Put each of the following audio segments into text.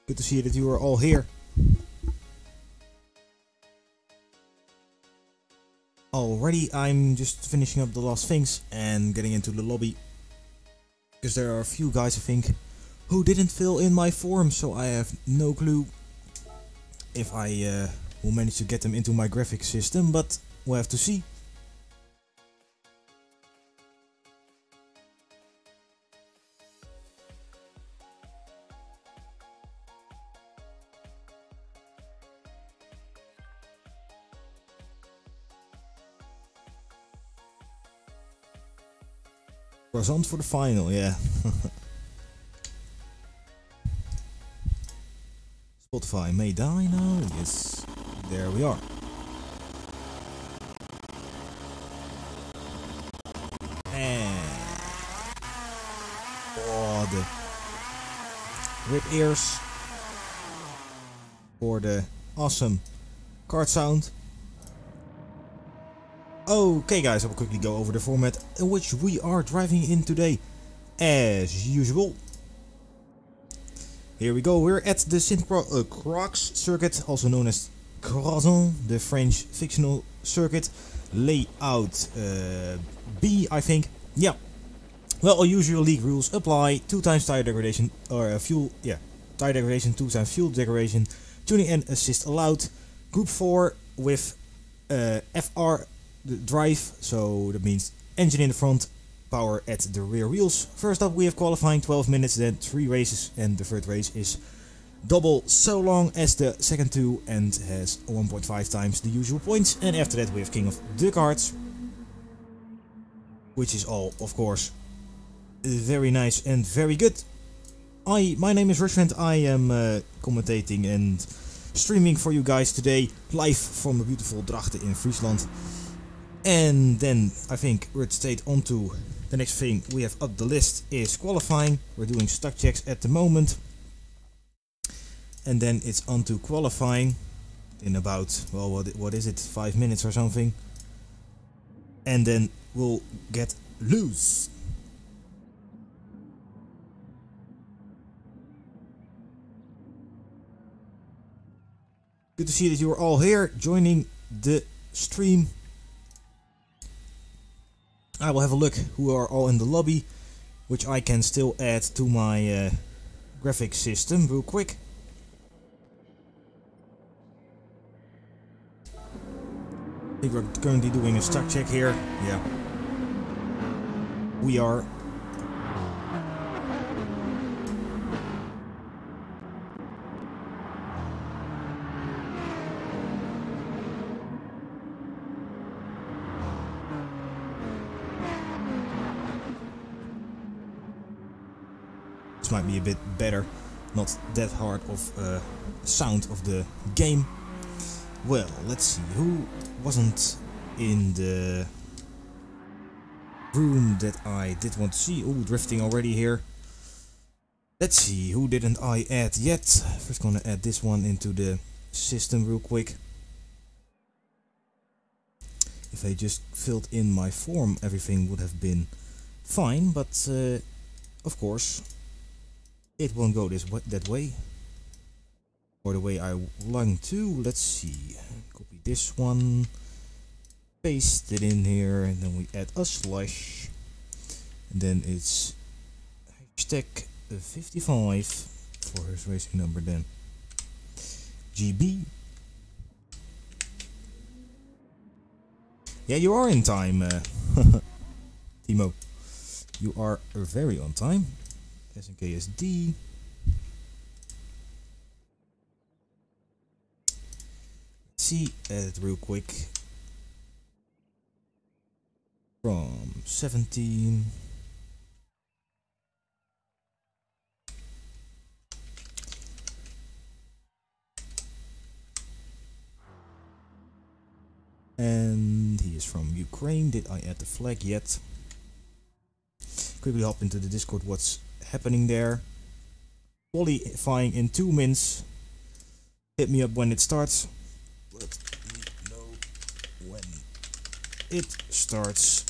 Good to see that you are all here. Already, I'm just finishing up the last things and getting into the lobby. Because there are a few guys, I think, who didn't fill in my form, so I have no clue if I will manage to get them into my graphics system, but we'll have to see. Croissant for the final, yeah. Spotify may die now. Yes, there we are. And oh, the rip ears for the awesome card sound. Okay guys, I will quickly go over the format in which we are driving in today. As usual. Here we go, we're at the Croix circuit, also known as Croissant, the French fictional circuit. Layout B, I think. Yeah. Well, all usual league rules apply. 2 times tire degradation, or fuel, yeah. Tire degradation, 2 times fuel degradation. Tuning and assist allowed. Group 4 with FR drive, so that means engine in the front, power at the rear wheels. First up we have qualifying, 12 minutes, then 3 races, and the third race is double so long as the second 2 and has 1.5 times the usual points. And after that we have King of the Cards, which is all, of course, very nice and very good. My name is Rushfriend. I am commentating and streaming for you guys today, live from the beautiful Drachten in Friesland. And then I think we're straight on to the next thing we have up the list is qualifying. We're doing stock checks at the moment. And then it's on to qualifying in about, well, what is it, 5 minutes or something. And then we'll get loose. Good to see that you are all here joining the stream. I will have a look who are all in the lobby, which I can still add to my graphics system real quick. I think we're currently doing a stock check here. Yeah, we are. This might be a bit better, not that hard of sound of the game. Well, let's see, who wasn't in the room that I did want to see? Oh, drifting already here. Let's see, who didn't I add yet? First gonna add this one into the system real quick. If I just filled in my form, everything would have been fine, but of course it won't go that way, or the way I want to. Let's see, copy this one, paste it in here, and then we add a slash, and then it's hashtag 55 for his racing number, then GB. Yeah, you are in time, Timo. You are very on time. SNKSD. Let's see, edit real quick. From 17. And he is from Ukraine. Did I add the flag yet? Quickly hop into the Discord what's happening there. Qualifying in 2 minutes. Hit me up when it starts. Let me know when it starts.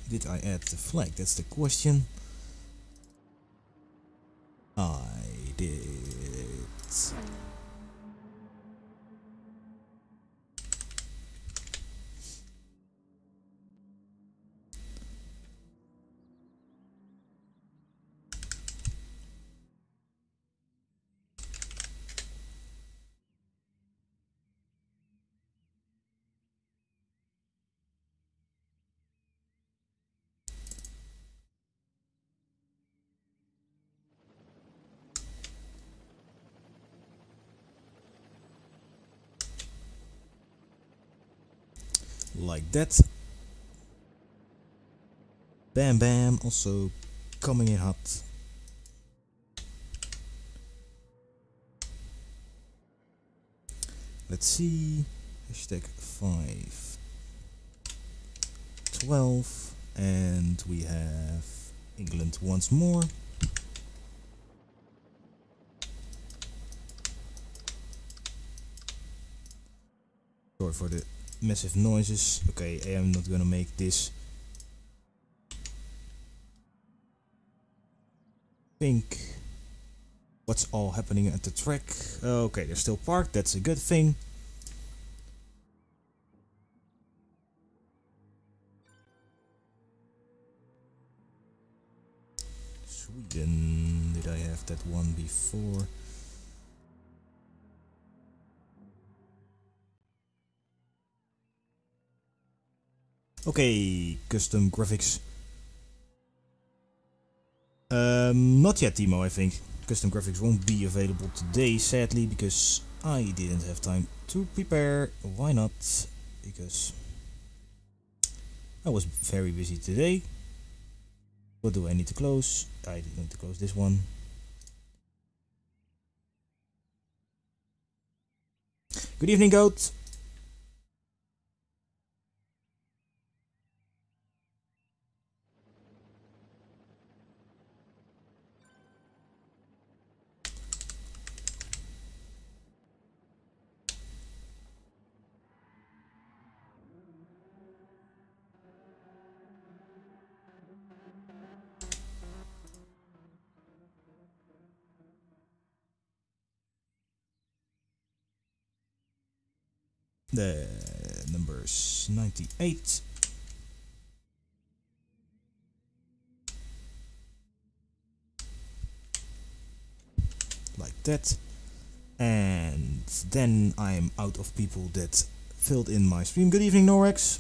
did I add the flag? That's the question. I did. Like that. Bam bam, also coming in hot. Let's see. Hashtag 512. And we have England once more. Sorry for the massive noises. Okay, I am not gonna make this pink. What's all happening at the track? Okay, they're still parked, that's a good thing. Sweden, did I have that one before? Okay, custom graphics. Not yet, Timo, I think. Custom graphics won't be available today, sadly, because I didn't have time to prepare. Why not? Because I was very busy today. What do I need to close? I need to close this one. Good evening, Goat. The number's 98. Like that. And then I'm out of people that filled in my stream. Good evening, Norex.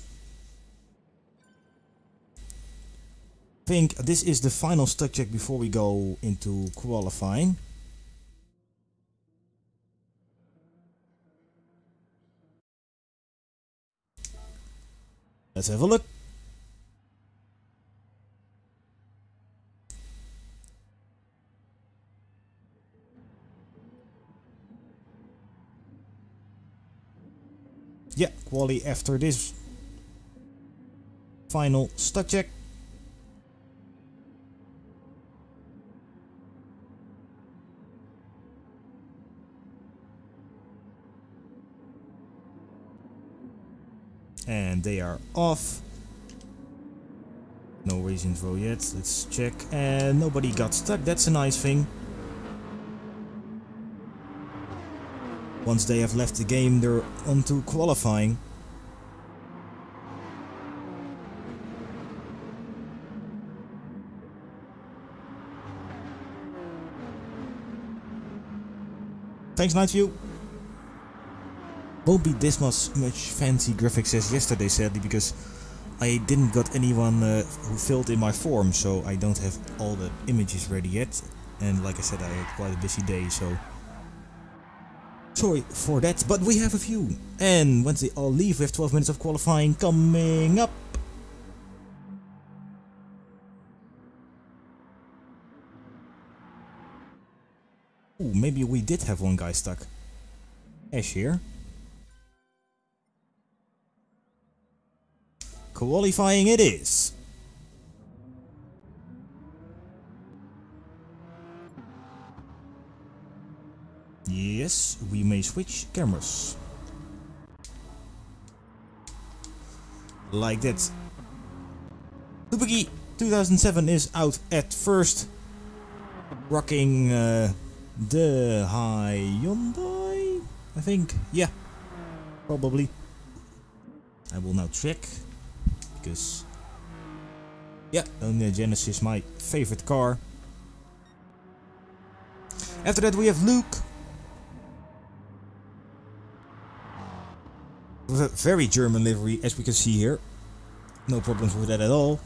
I think this is the final stock check before we go into qualifying. Let's have a look. Yeah, quali after this final stock check. And they are off. No race info yet. Let's check. And nobody got stuck. That's a nice thing. Once they have left the game, they're on to qualifying. Thanks, Nightview. Won't be this much fancy graphics as yesterday, sadly, because I didn't got anyone who filled in my form, so I don't have all the images ready yet. And like I said, I had quite a busy day, so sorry for that, but we have a few. And once they all leave, we have 12 minutes of qualifying coming up. Ooh, maybe we did have one guy stuck. Ash here. Qualifying it is. Yes, we may switch cameras. Like that. Lubegi 2007 is out at first, rocking the Hyundai, I think. Yeah, probably. I will now check, because yeah, the Genesis is my favorite car. After that we have Luke, with a very German livery, as we can see here. No problems with that at all.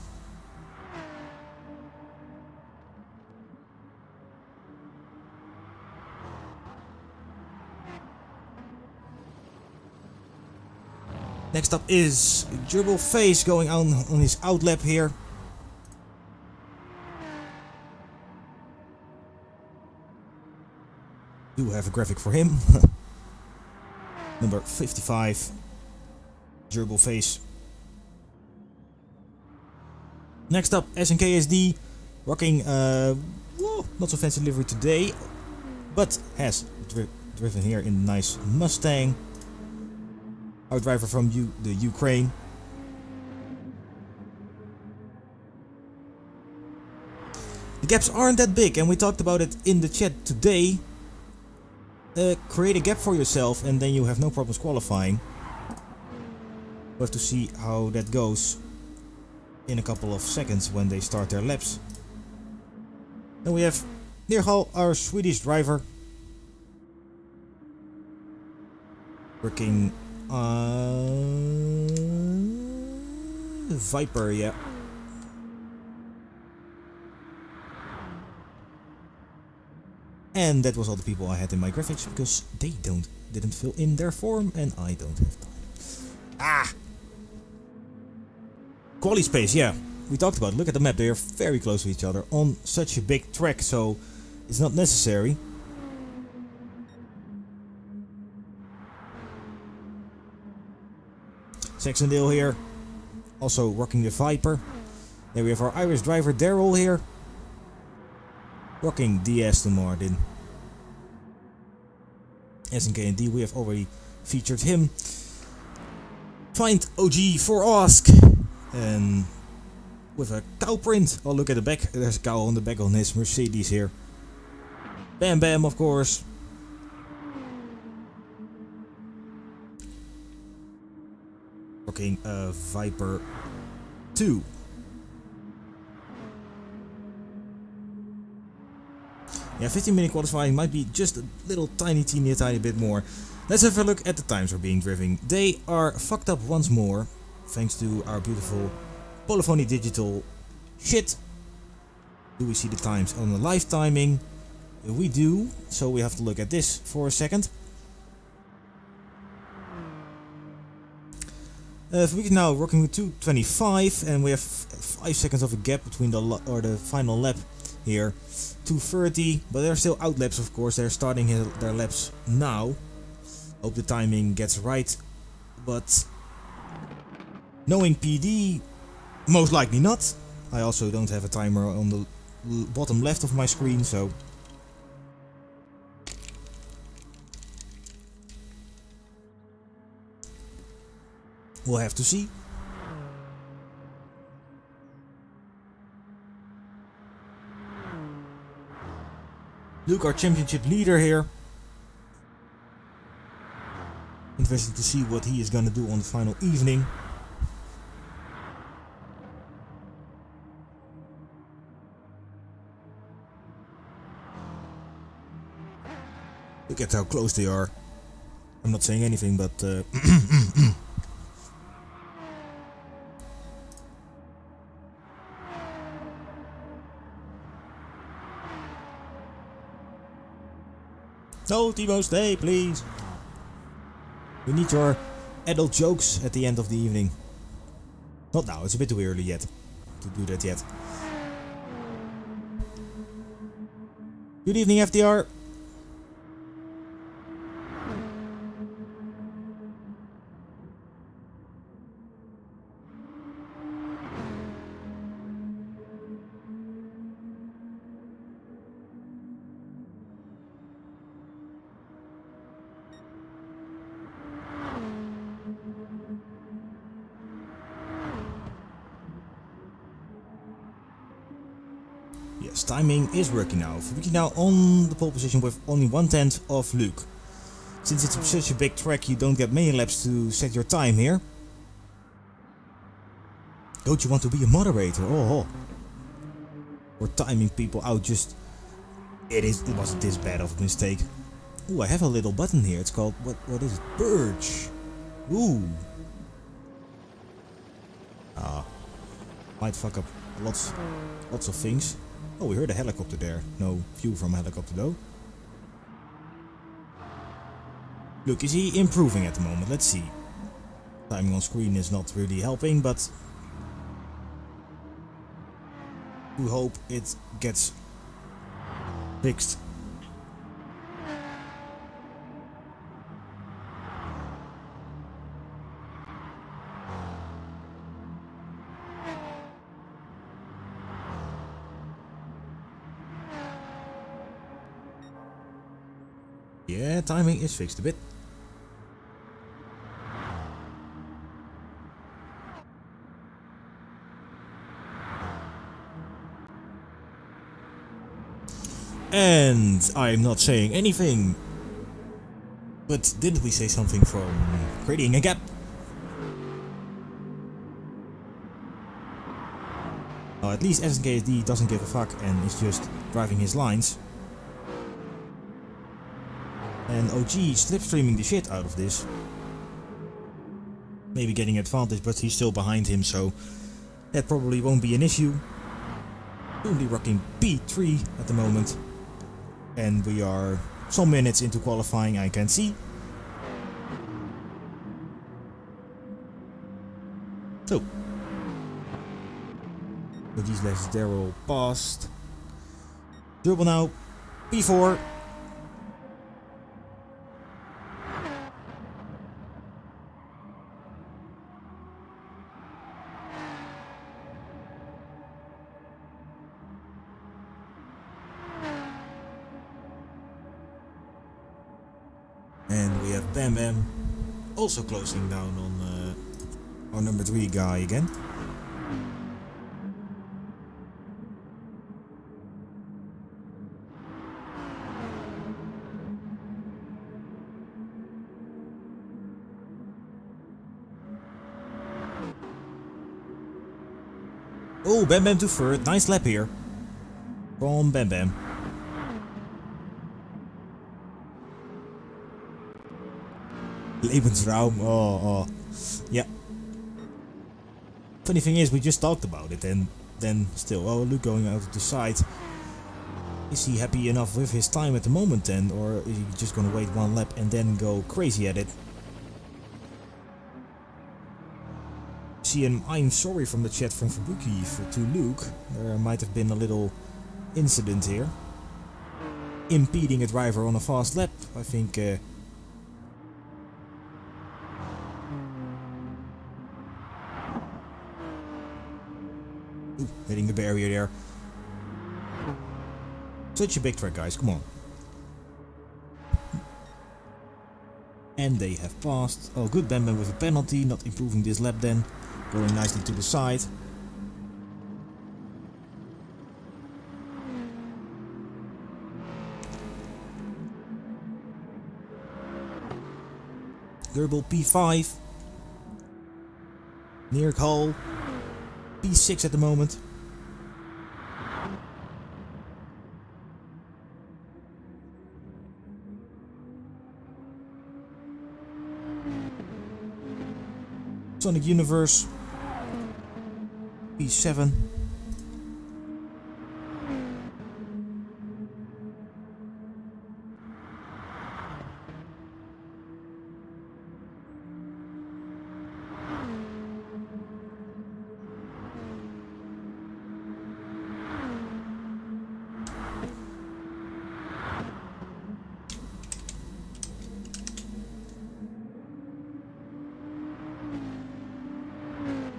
Next up is Gerbil Face going on his outlap here. Do have a graphic for him. Number 55. Gerbil Face. Next up, SNKSD, rocking not so fancy livery today, but has driven here in a nice Mustang. Our driver from the Ukraine. The gaps aren't that big, and we talked about it in the chat today. Create a gap for yourself and then you have no problems qualifying. We'll have to see how that goes in a couple of seconds when they start their laps. Then we have Neergal, our Swedish driver, working Viper, yeah. And that was all the people I had in my graphics, because they didn't fill in their form and I don't have time. Quali space, yeah. We talked about it. Look at the map, they are very close to each other on such a big track, so it's not necessary. Saxondale here, also rocking the Viper. Then we have our Irish driver Daryl here, rocking the Aston Martin. SNK&D, we have already featured him. Find OG for Ask, and with a cow print. Oh, look at the back, there's a cow on the back on his Mercedes here. Bam Bam, of course. Rocking a Viper 2. Yeah, 15-minute qualifying might be just a little tiny bit more. Let's have a look at the times we're being driven. They are fucked up once more, thanks to our beautiful Polyphony Digital shit. Do we see the times on the live timing? We do, so we have to look at this for a second. We're now working with 2:25, and we have 5 seconds of a gap between the final lap here. 2:30, but they're still out laps, of course. They're starting their laps now. Hope the timing gets right, but knowing PD, most likely not. I also don't have a timer on the bottom left of my screen, so we'll have to see. Luke, our championship leader here. Interesting to see what he is gonna do on the final evening. Look at how close they are. I'm not saying anything, but no, Timo, stay, please. We need your adult jokes at the end of the evening. Not now, it's a bit too early yet to do that yet. Good evening, FDR. Yes, timing is working now. Fubuki now on the pole position with only 1/10 of Luke. Since it's such a big track, you don't get many laps to set your time here. Don't you want to be a moderator? Oh. Or timing people out just... It wasn't this bad of a mistake. Ooh, I have a little button here. It's called... What is it? Purge. Ooh. Might fuck up lots of things. Oh, we heard a helicopter there. No view from a helicopter though. Look, is he improving at the moment? Let's see. Timing on screen is not really helping, but we hope it gets fixed. Yeah, timing is fixed a bit. And I'm not saying anything. But didn't we say something from creating a gap? Well, at least SNKSD doesn't give a fuck and is just driving his lines. And OG slipstreaming the shit out of this. Maybe getting advantage, but he's still behind him, so that probably won't be an issue. Only rocking P3 at the moment. And we are some minutes into qualifying, I can see. So. With these laps, they're all passed. Turbo now, P4. And we have Bam Bam also closing down on our number 3 guy again. Oh, Bam Bam to third. Nice lap here from Bam Bam. Lebensraum, oh. Yeah. Funny thing is, we just talked about it and then still, oh, Luke going out of the side. Is he happy enough with his time at the moment then, or is he just gonna wait one lap and then go crazy at it? See, and I'm sorry from the chat from Fubuki to Luke. There might have been a little incident here. Impeding a driver on a fast lap, I think. Ooh, hitting the barrier there. Such a big track, guys, come on. And they have passed. Oh, good, Bam Bam with a penalty, not improving this lap then. Going nicely to the side. Gerbil P5. Near Hall P6 at the moment. Sonic Universe P7.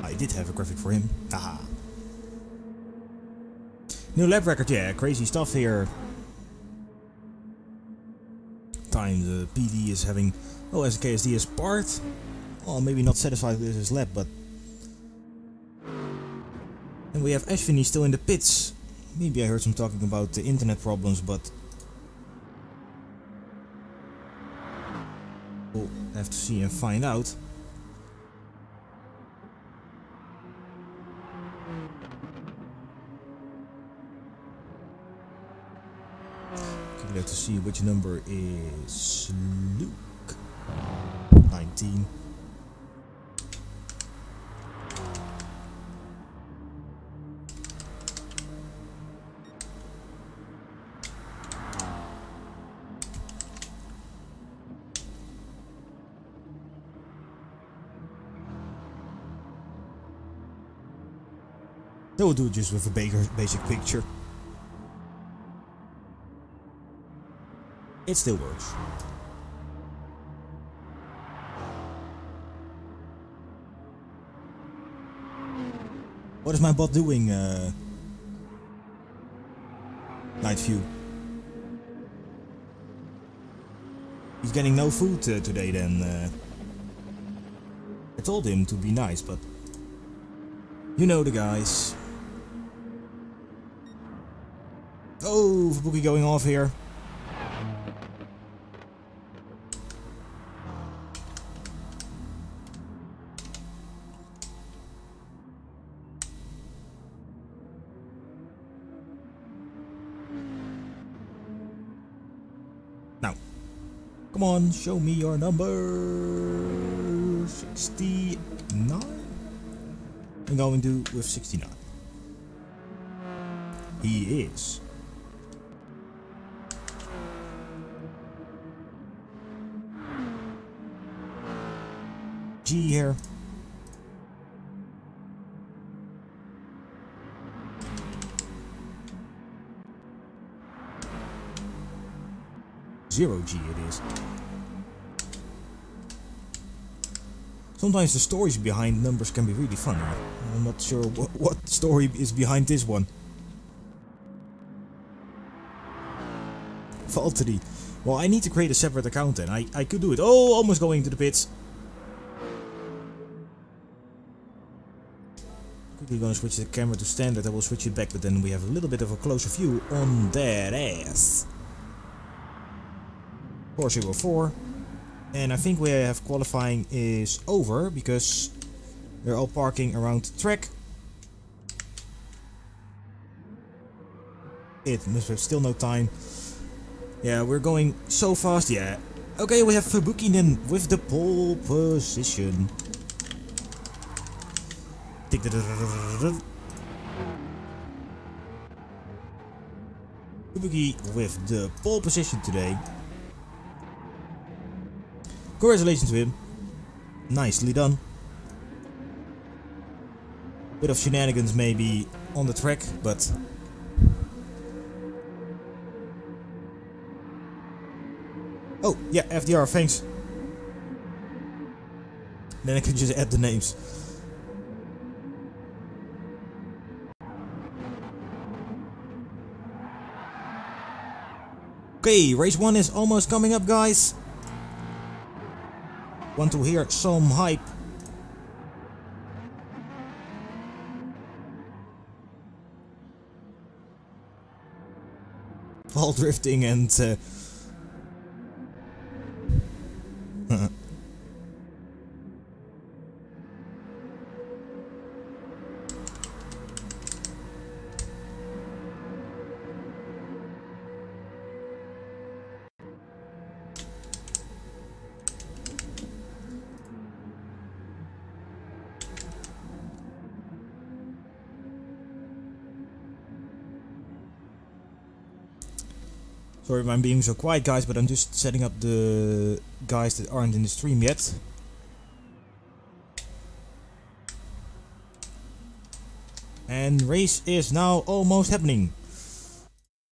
I did have a graphic for him. Haha. New lap record, yeah, crazy stuff here. Time the PD is having... Oh, SKSD is part. Oh, maybe not satisfied with his lap, but... And we have Ashvini still in the pits. Maybe I heard some talking about the internet problems, but we'll have to see and find out. Calculate to see which number is Luke. 19. That will do just with a basic picture. It still works. What is my bot doing, Night View? He's getting no food today then. I told him to be nice, but you know the guys. Oh, Bookie going off here. Now, come on, show me your number. 69? I'm going to do with 69. He is. G here. Zero G it is. Sometimes the stories behind numbers can be really funny. I'm not sure what story is behind this one. Valtteri. Well, I need to create a separate account then. I could do it. Oh, almost going to the pits. Quickly gonna switch the camera to standard. I will switch it back, but then we have a little bit of a closer view on that ass. 404. And I think we have qualifying is over because they're all parking around the track. It must have still no time. Yeah, we're going so fast, yeah. Okay, we have Fabukinen with the pole position. Fabuki with the pole position today. Congratulations to him. Nicely done. Bit of shenanigans maybe on the track, but oh, yeah, FDR, thanks. Then I can just add the names. Okay, race 1 is almost coming up, guys. Want to hear some hype? All drifting and sorry I'm being so quiet, guys, but I'm just setting up the guys that aren't in the stream yet. And race is now almost happening.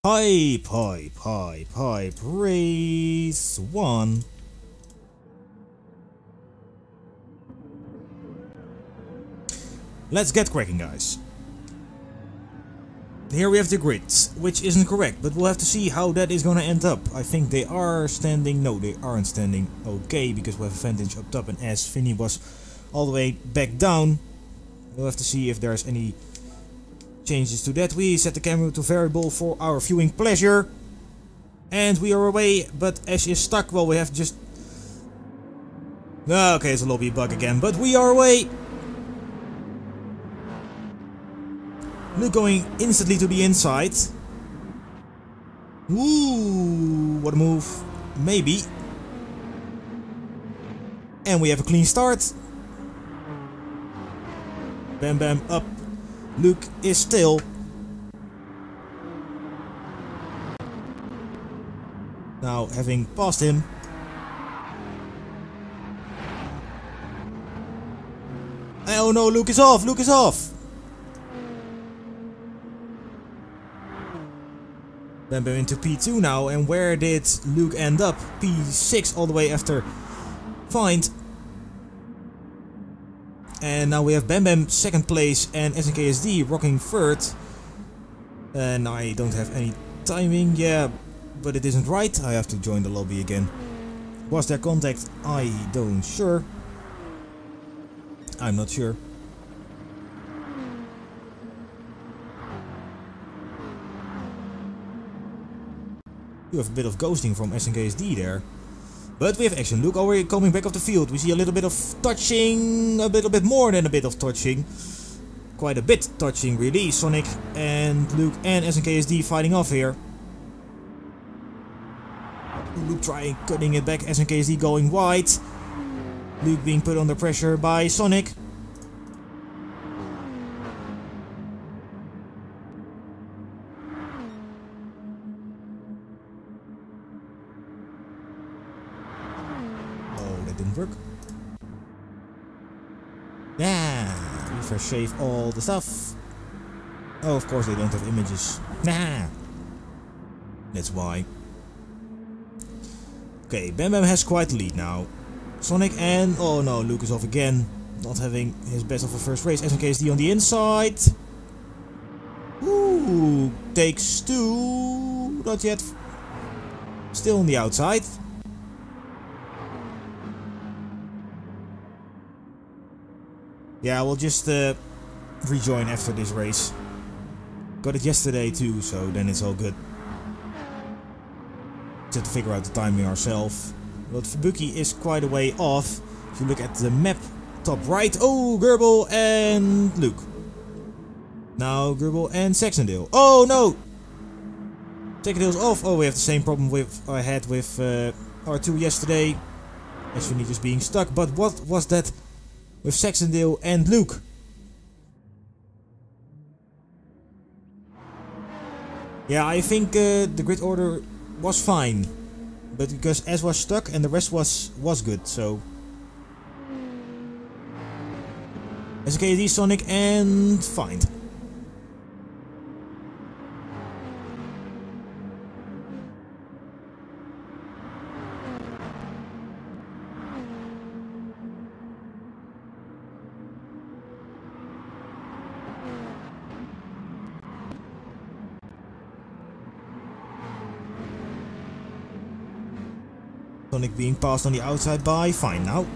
Hype, hype, hype, hype. Race 1. Let's get cracking, guys. Here we have the grid, which isn't correct, but we'll have to see how that is gonna end up. I think they are standing, no they aren't standing okay, because we have a Vantage up top, and as Vinny was all the way back down, we'll have to see if there's any changes to that. We set the camera to variable for our viewing pleasure. And we are away, but Ash is stuck. Well, we have just... Okay, it's a lobby bug again, but we are away. Luke going instantly to the inside. Ooh, what a move. Maybe. And we have a clean start. Bam Bam up. Luke is still. Now having passed him. Oh no, Luke is off, Luke is off. Bam Bam into P2 now, and where did Luke end up? P6 all the way after find. And now we have Bam Bam second place and SNKSD rocking third. And I don't have any timing, yeah, but it isn't right. I have to join the lobby again. Was there contact? I don't sure. I'm not sure. You have a bit of ghosting from SNKSD there. But we have action. Luke already coming back off the field. We see a little bit of touching. A little bit more than a bit of touching. Quite a bit touching really. Sonic and Luke and SNKSD fighting off here. Luke trying cutting it back. SNKSD going wide. Luke being put under pressure by Sonic. Didn't work. Yeah, refresh save all the stuff. Oh, of course they don't have images. Nah, that's why. Okay, Bam Bam has quite the lead now. Sonic and oh no, Luke is off again, not having his best of a first race. SNKSD on the inside. Ooh, takes two. Not yet. Still on the outside. Yeah, we'll just rejoin after this race. Got it yesterday too, so then it's all good. Just have to figure out the timing ourselves. But Fubuki is quite a way off. If you look at the map, top right. Oh, Gerbil and Luke. Now Gerbil and Saxondale. Oh no! Saxondale's off. Oh, we have the same problem I had with R2 yesterday. Actually just being stuck. But what was that? With Saxondale and Luke. Yeah, I think the grid order was fine. But because S was stuck and the rest was good, so... SKD, Sonic and Find. Sonic being passed on the outside by Fine now.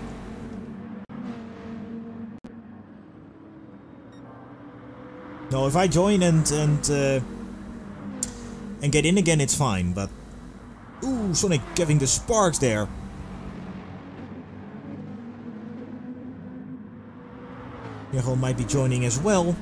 No, if I join and get in again, it's fine. But ooh, Sonic giving the sparks there. Jegel might be joining as well.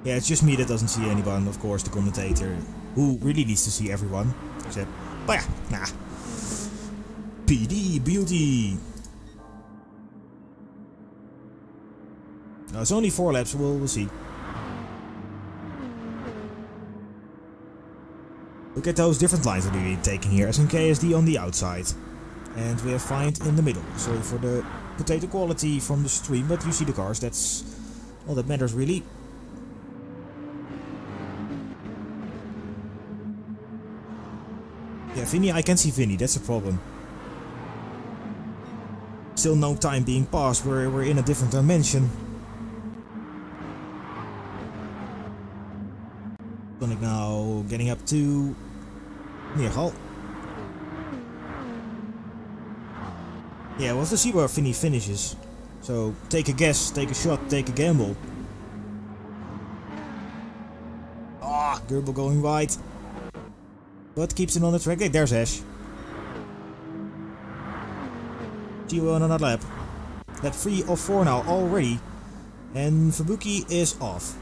Yeah, it's just me that doesn't see anyone, of course, the commentator, who really needs to see everyone. Except, but yeah, nah. PD, beauty. It's only 4 laps, we'll see. Look at those different lines that we're taking here. SNKSD on the outside. And we have Find in the middle. Sorry for the potato quality from the stream, but you see the cars, that's all that matters really. Yeah, Vinny, I can see Vinny, that's a problem. Still no time being passed, we're in a different dimension. Sonic now getting up to Neergal. Yeah, we'll have to see where Finny finishes. So take a guess, take a shot, take a gamble. Ah, Gerbil going wide. But keeps it on the track. Hey, there's Ash. Gio on another lap. Lap 3 of 4 now already. And Fubuki is off.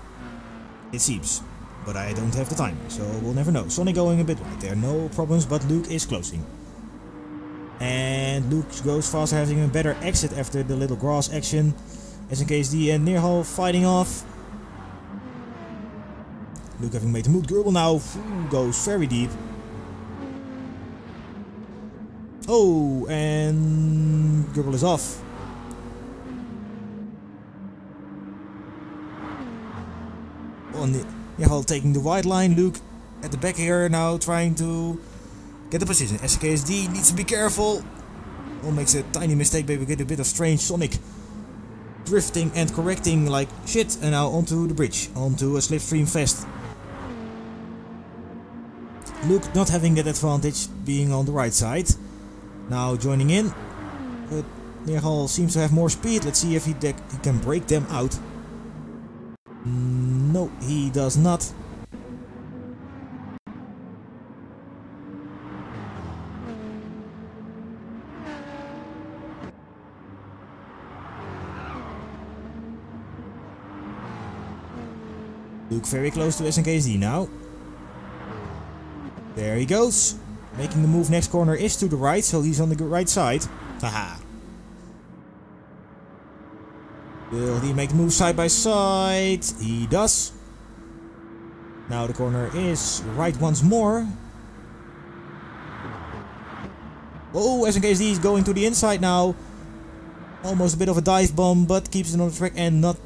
It seems. But I don't have the time, so we'll never know. Sonic going a bit wide there, no problems, but Luke is closing. And Luke goes faster, having a better exit after the little grass action. SNKSD and Neerhal fighting off. Luke having made the move. Gerbil now goes very deep. Oh, and Gerbil is off. On the Neerhal taking the wide line. Luke at the back here now trying to get the position. SKSD needs to be careful. Oh, makes a tiny mistake, but we get a bit of strange Sonic drifting and correcting like shit. And now onto the bridge, onto a slipstream fest. Luke not having that advantage, being on the right side. Now joining in. But Neerhal seems to have more speed. Let's see if he can break them out. No, he does not. Luke very close to SNKSD now. There he goes. Making the move. Next corner is to the right, so he's on the right side. Haha. Will he make the move side by side? He does. Now the corner is right once more. Oh, SNKSD is going to the inside now. Almost a bit of a dive bomb, but keeps it on the track and not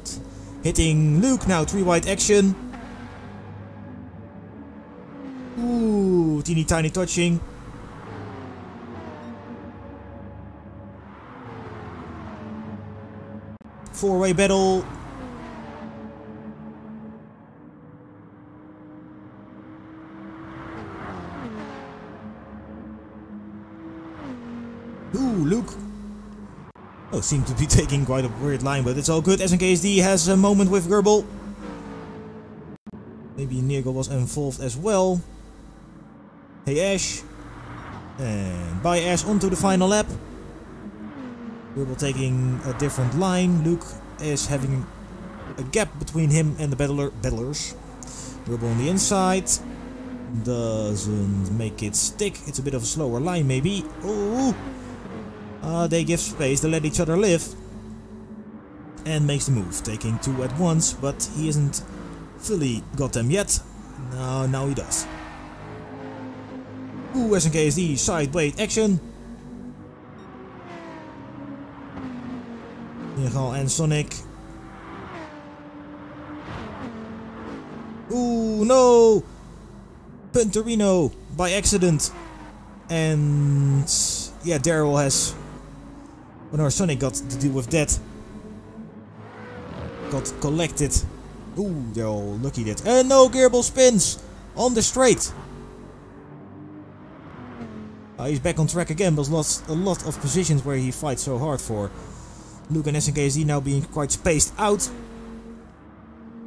hitting Luke. Now 3 wide action. Ooh, teeny tiny touching. Four-way battle. Ooh, Luke. Oh, seems to be taking quite a weird line, but it's all good. SNKSD has a moment with Gerbil. Maybe Neergal was involved as well. Hey Ash. And by Ash onto the final lap. Gerbil taking a different line. Luke is having a gap between him and the battlers. Gerbil on the inside. Doesn't make it stick. It's a bit of a slower line maybe. Oh, they give space, they let each other live. And makes the move, taking 2 at once, but he hasn't fully got them yet. Now he does. Ooh, SNKSD sideway action. Neergal and Sonic. Ooh, no! Punterino by accident. And yeah, Daryl has... When our Sonic got to deal with that. Got collected. Ooh, they're all lucky that. And no, Gerbil spins on the straight. He's back on track again, but lost a lot of positions where he fights so hard for. Luke and SNKSD now being quite spaced out.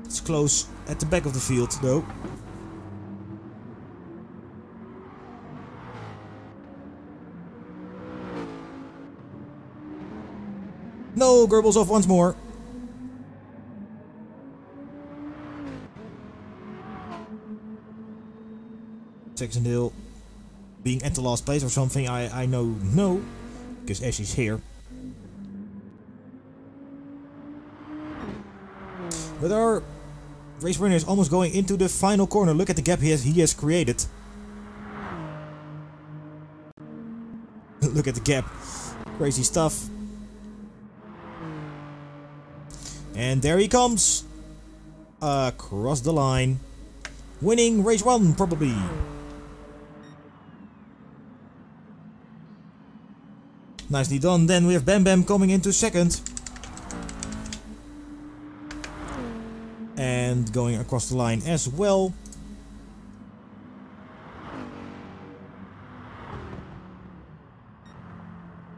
It's close at the back of the field though. No, Gerbil's off once more. Saxondale being at the last place or something, I know no, because Ash is here. But our race winner is almost going into the final corner. Look at the gap he has created. Look at the gap. Crazy stuff. And there he comes. Across the line. Winning race 1 probably. Nicely done. Then we have Bam Bam coming into second. And going across the line as well.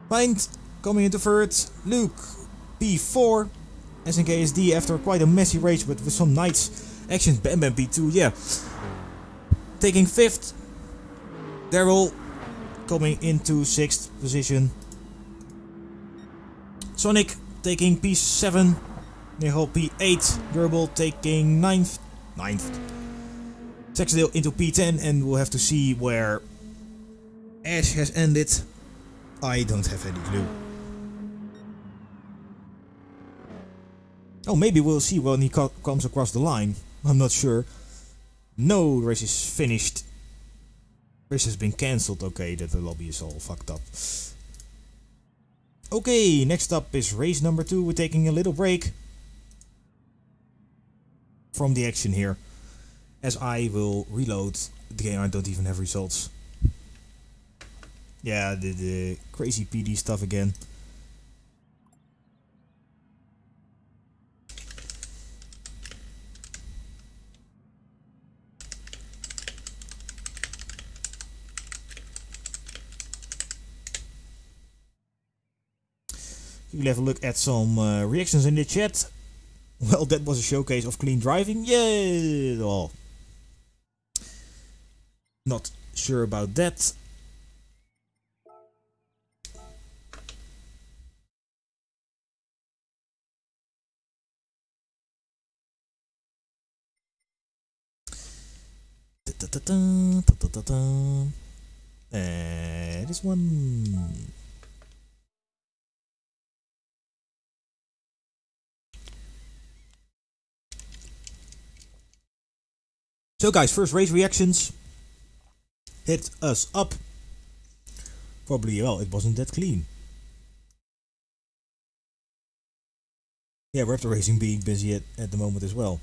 Find Coming into third, Luke P4. SNKSD after quite a messy race but with some nice action. Bam Bam P2, yeah. Taking fifth. Daryl coming into sixth position. Sonic taking P7. Nihal P8. Gerbil taking ninth. Saxdale into P10, and we'll have to see where Ash has ended. I don't have any clue. Oh, maybe we'll see when he comes across the line. I'm not sure. No, race is finished. Race has been cancelled. Okay, that the lobby is all fucked up. Okay, next up is race number 2. We're taking a little break from the action here, as I will reload the game. I don't even have results. Yeah, the crazy PD stuff again. We'll have a look at some reactions in the chat. Well, that was a showcase of clean driving. Yeah, well, not sure about that. This one. So guys, first race reactions. Hit us up. Probably, well, it wasn't that clean. Yeah, Raptor Racing being busy at the moment as well.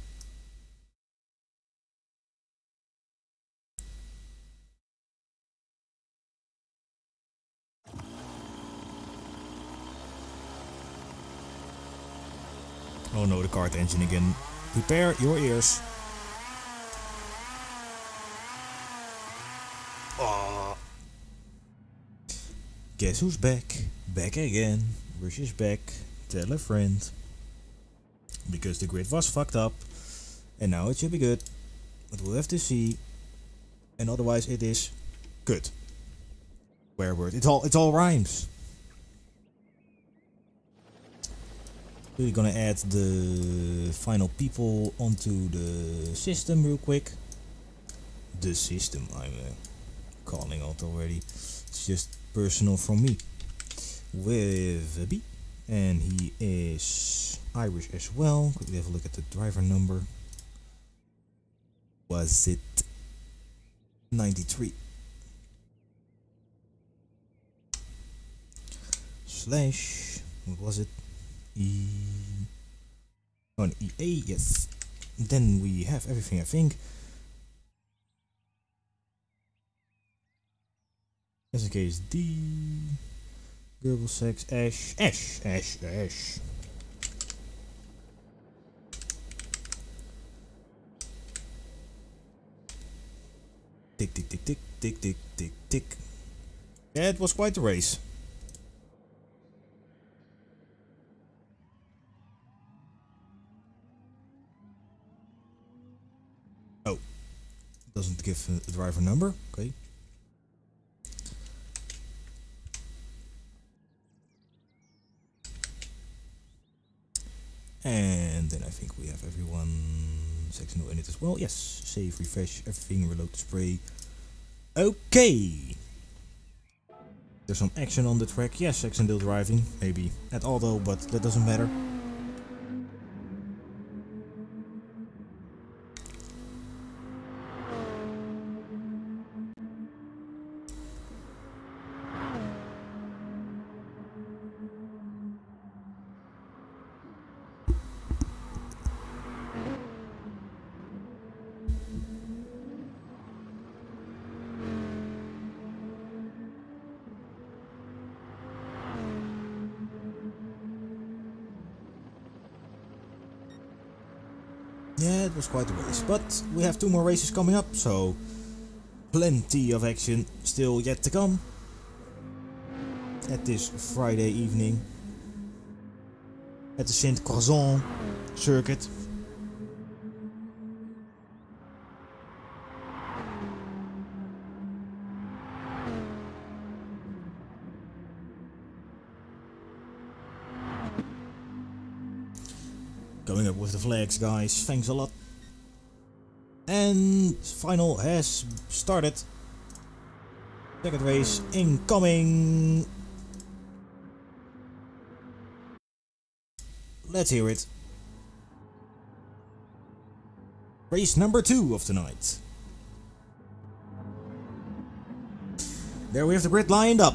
Oh no, the kart engine again. Prepare your ears. Oh. Guess who's back? Back again. Rush is back. Tell a friend. Because the grid was fucked up. And now it should be good. But we'll have to see. And otherwise it is good. Where word? It all rhymes. We're gonna add the final people onto the system real quick. The system, I'm calling out already. It's just personal from me. With a B. And he is Irish as well. Quickly have a look at the driver number. Was it 93? Slash, what was it? An EA, yes. Then we have everything, I think. As in case D. Gerbil Sex, Ash. Tick, tick, tick, tick, tick, tick, tick, tick. Yeah, it was quite a race. Oh, doesn't give a driver number. Okay. And then I think we have everyone sectional in it as well. Yes, save, refresh, everything, reload the spray. Okay. There's some action on the track. Yes, accidental driving, maybe at all though, but that doesn't matter. Yeah, it was quite a race, but we have 2 more races coming up, so plenty of action still yet to come. at this Friday evening at the Saint-Croixent circuit. Going up with the flags, guys, thanks a lot. And final has started. Second race incoming. Let's hear it. Race number 2 of tonight. There we have the grid lined up.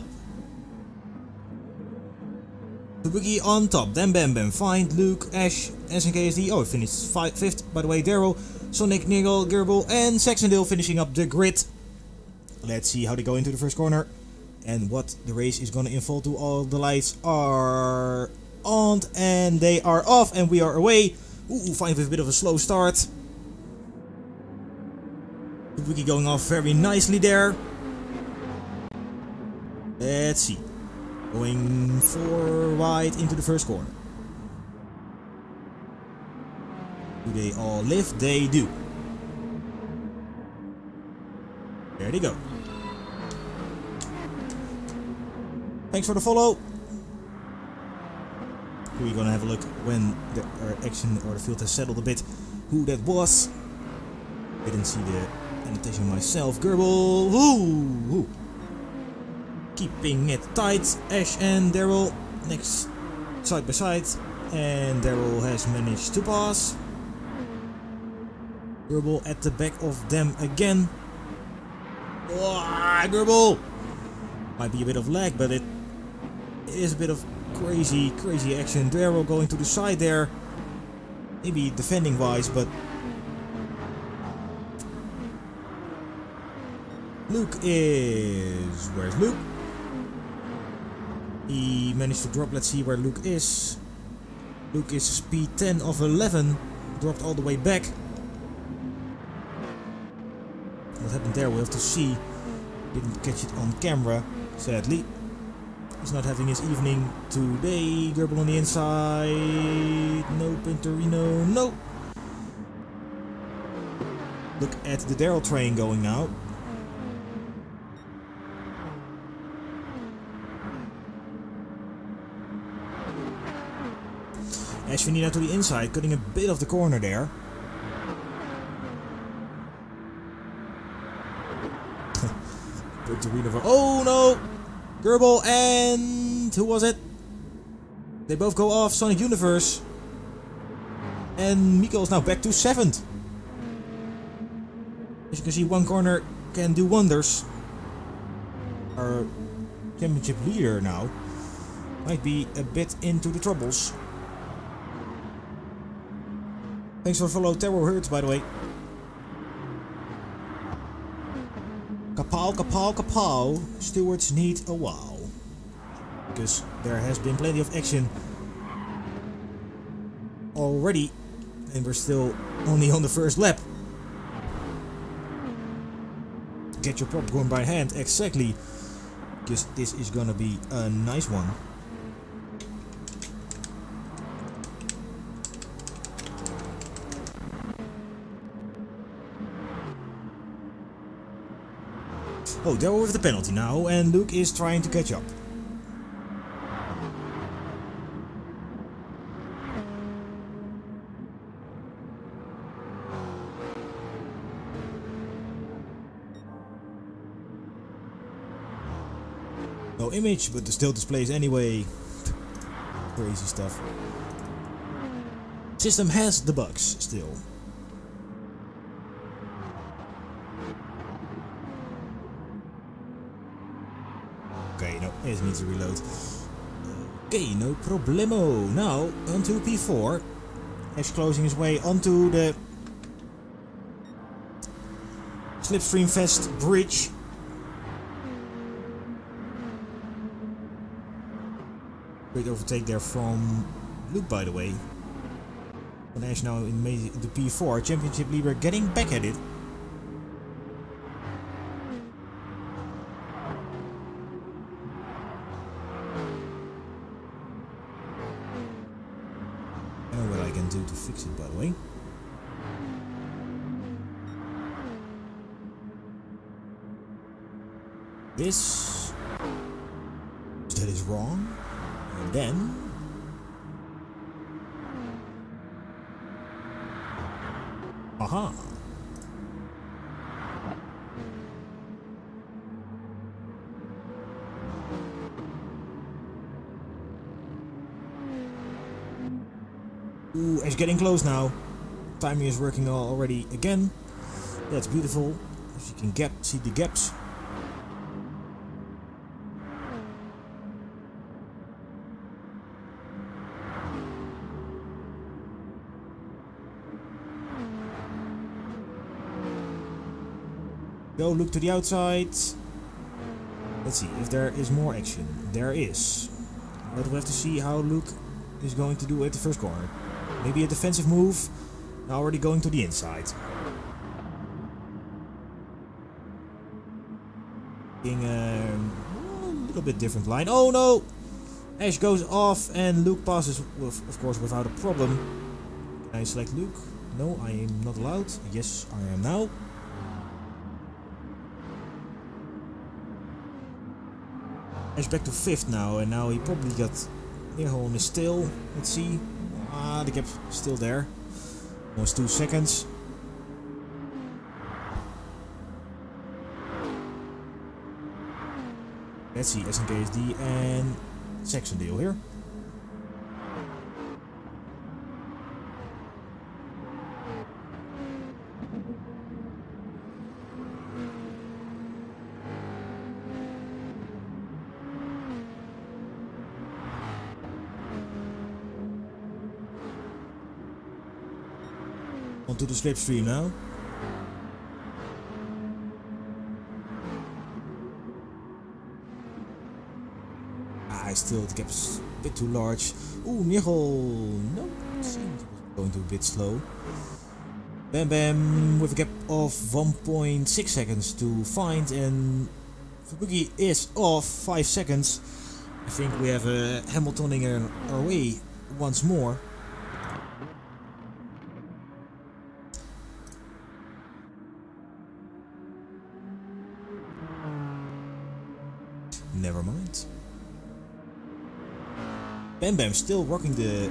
Boogie on top, then Bam Bam, Find, Luke, Ash, SNKSD, oh, finished 5th, by the way, Daryl, Sonic, Nigel, Gerbil, and Saxondale finishing up the grid. Let's see how they go into the first corner, and what the race is gonna unfold to. All the lights are on, and they are off, and we are away. Ooh, Find with a bit of a slow start. Boogie going off very nicely there. Let's see. Going 4 wide into the first corner. Do they all lift? They do. There they go. Thanks for the follow. We're gonna have a look when the action or the field has settled a bit who that was. Didn't see the annotation myself. Gerbil. Woo! Keeping it tight. Ash and Daryl next side by side, and Daryl has managed to pass. Gerbil at the back of them again. Oh, Gerbil! Might be a bit of lag, but it is a bit of crazy action. Daryl going to the side there, maybe defending wise, but Luke is... where's Luke? He managed to drop. Let's see where Luke is. Luke is speed 10 of 11. Dropped all the way back. What happened there? We'll have to see. Didn't catch it on camera, sadly. He's not having his evening today. Gerbil on the inside. No, Pintorino. No. Look at the Daryl train going now. Ashvinina to the inside, cutting a bit of the corner there. Oh no! Gerbil and... who was it? They both go off. Sonic Universe. And Miko is now back to 7th. As you can see, one corner can do wonders. Our championship leader now might be a bit into the troubles. Thanks for follow Terror Hurts, by the way. Kapow, kapow, kapow. Stewards need a wow. Because there has been plenty of action already. And we're still only on the first lap. Get your popcorn by hand, exactly. Because this is gonna be a nice one. Oh, they're with the penalty now, and Luke is trying to catch up. No image, but it still displays anyway. Crazy stuff. System has the bugs still. Okay, no, it needs to reload. Okay, no problemo. Now, onto P4. Ash closing his way onto the Slipstream Fest bridge. Great overtake there from Luke, by the way. And Ash now in the P4. Championship leader getting back at it. this. That is wrong. And then... Aha! Ooh, it's getting close now. Timing is working already again. That's beautiful. If you can see the gaps. Go look to the outside. Let's see if there is more action. There is. But we have to see how Luke is going to do at the first corner. Maybe a defensive move. Now already going to the inside. Taking a little bit different line. Oh no! Ash goes off and Luke passes, of course, without a problem. Can I select Luke? No, I am not allowed. Yes, I am now. Ash back to 5th now, and now he probably got Neerhol on his tail. Let's see. Ah, the gap's still there. Almost 2 seconds. Let's see, SNKSD and Saxondale here. Onto the slipstream now. Still the gap's a bit too large. Ooh, Nihol. No, seems going to a bit slow. Bam Bam with a gap of 1.6 seconds to find, and Fubuki is off 5 seconds. I think we have a Hamiltoning our way once more. Never mind. Bam Bam still rocking the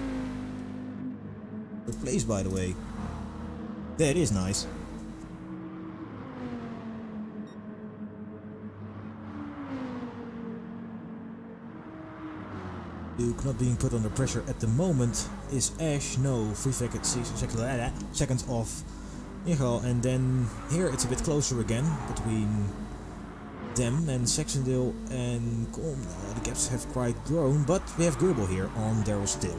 place, by the way. That is nice. Luke not being put under pressure at the moment. Is Ash? No, 3 seconds off. And then here it's a bit closer again between them and Saxondale and Colm. The gaps have quite grown, but we have Goebel here on Daryl still.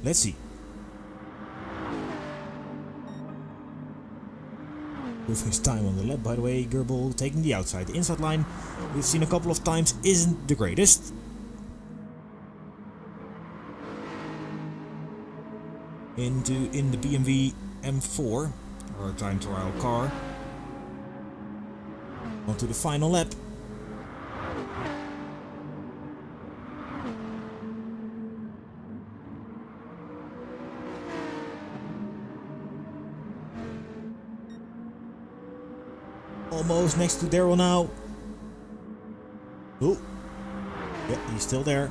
Let's see. With his time on the lap, by the way, Goebel taking the outside. The inside line we've seen a couple of times isn't the greatest. In the BMW M4, or time trial car. On to the final lap. Almost next to Daryl now. Oh, yeah, he's still there.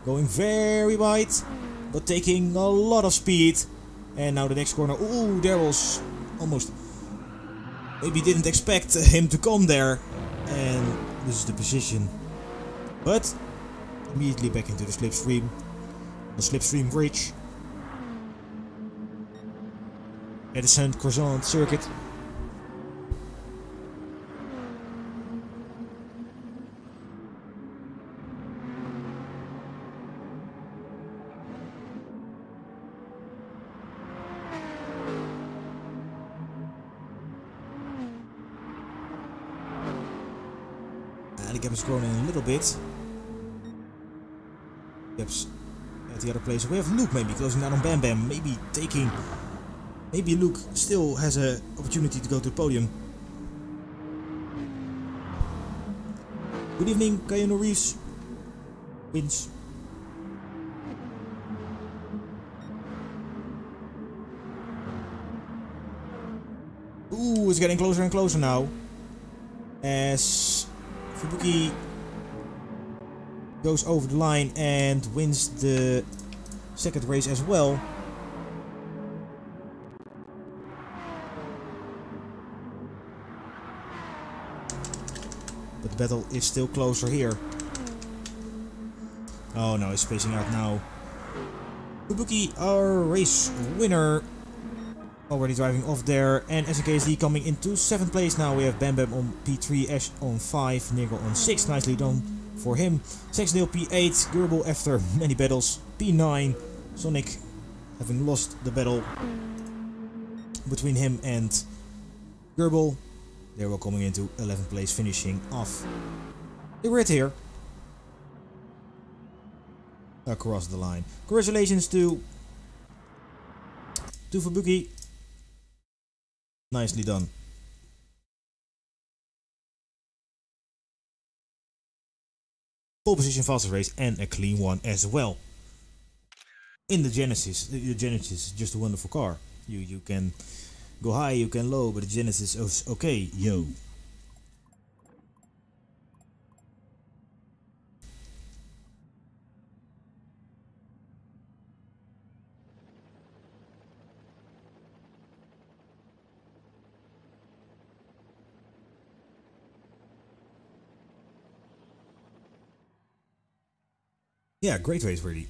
Going very wide, but taking a lot of speed. And now the next corner. Oh, Daryl's almost. Maybe didn't expect him to come there. And this is the position. But immediately back into the slipstream. The slipstream bridge. At the Saint Croissant circuit. The gap is growing a little bit. Gaps at the other place. We have Luke maybe closing down on Bam Bam. Maybe taking. Maybe Luke still has an opportunity to go to the podium. Good evening, Keanu Reeves. Wins. Ooh, it's getting closer and closer now. As Fubuki goes over the line and wins the second race as well. But the battle is still closer here. Oh no, it's spacing out now. Fubuki, our race winner, already driving off there. And SNKSD coming into 7th place now. We have Bam Bam on P3, Ash on 5, Nigel on 6. Nicely done for him. Sexdale P8, Gerbil after many battles, P9. Sonic having lost the battle between him and Gerbil. They were coming into 11th place, finishing off the grid here. Across the line. Congratulations to Fubuki. Nicely done. Pole position, fastest race, and a clean one as well. In the Genesis. The Genesis is just a wonderful car. You can go high, you can low, but the Genesis is okay, yo. Yeah, great race really.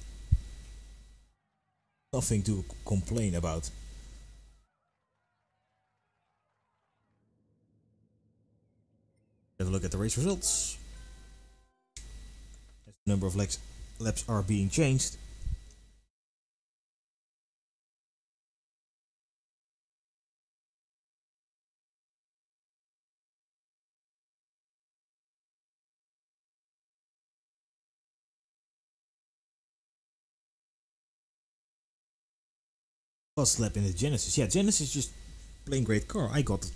Nothing to complain about. Have a look at the race results. As the number of laps are being changed. Last lap in the Genesis. Yeah, Genesis just playing great car. I got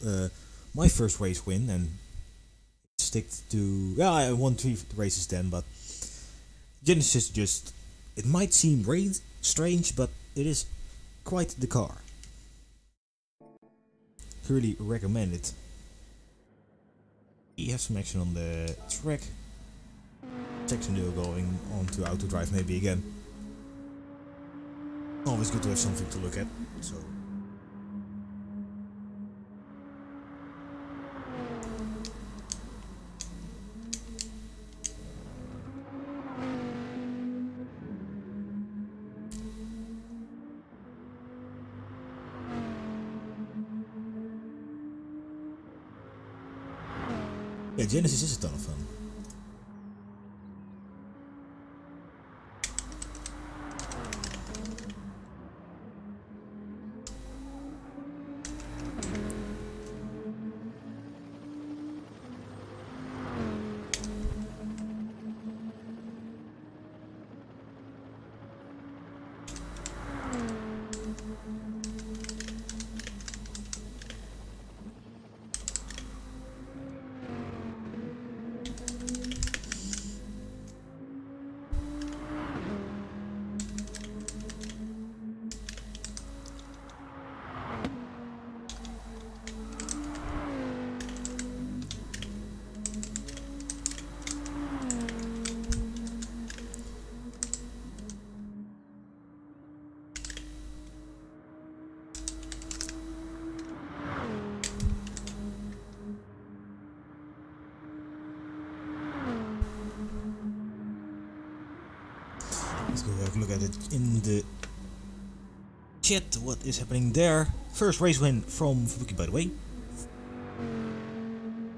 my first race win and stick to... Yeah, I won 3 races then, but Genesis just... It might seem strange, but it is quite the car. Really recommend it. You have some action on the track. Section 0 going on to auto drive maybe again. Always good to have something to look at. So yeah, Genesis is a ton of fun. Let's go have a look at it in the chat. What is happening there? First race win from Fubuki, by the way.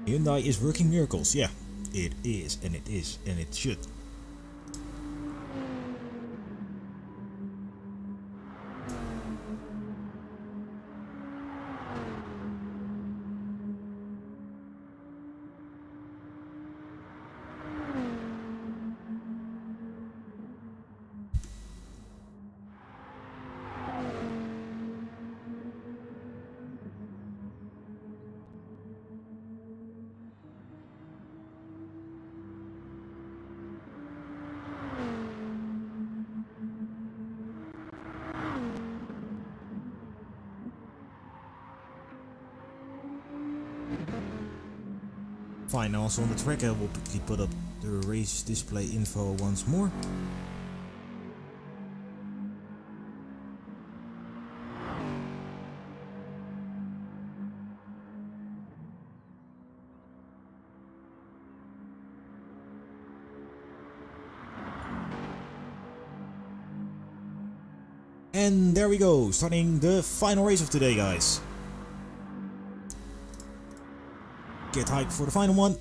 Hyundai is working miracles. Yeah, it is, and it should. fine. Now also on the track, I will quickly put up the race display info once more. And there we go, starting the final race of today, guys. Get hyped for the final one.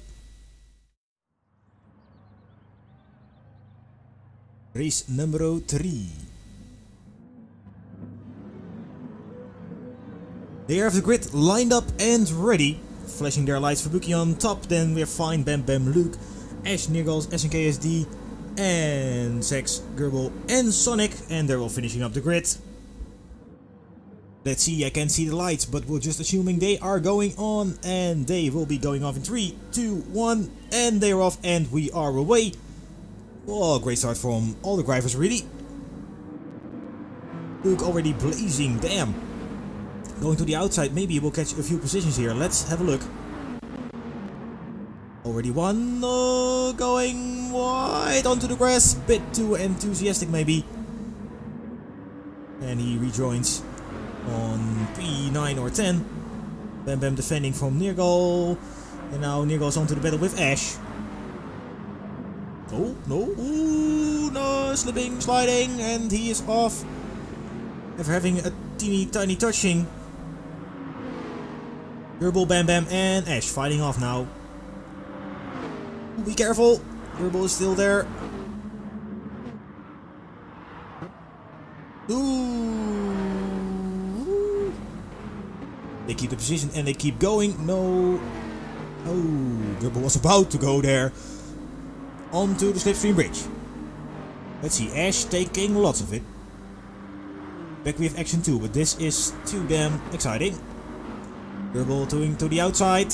Race number 3. They have the grid lined up and ready. Flashing their lights for Buki on top. Then we have Fine, Bam Bam, Luke, Ash, Nirgals, SNKSD, and Sex, Gerbil, and Sonic. And they're all finishing up the grid. Let's see, I can't see the lights, but we're just assuming they are going on. And they will be going off in 3, 2, 1. And they're off and we are away. Oh, great start from all the drivers, really. Luke already blazing, damn. Going to the outside, maybe we'll catch a few positions here. Let's have a look. Already one, going wide onto the grass. Bit too enthusiastic, maybe. And he rejoins on P9 or 10. Bam Bam defending from Nirgal. And now Nirgal's onto the battle with Ash. Oh, no. Ooh, no. Slipping, sliding, and he is off. After having a teeny tiny touching. Gerbil, Bam Bam, and Ash fighting off now. Be careful. Gerbil is still there. Ooh. They keep the position and they keep going. No. Oh, Gerbil was about to go there. Onto the slipstream bridge. Let's see, Ash taking lots of it. Back we have action 2, but this is too damn exciting. Gerbil going to the outside.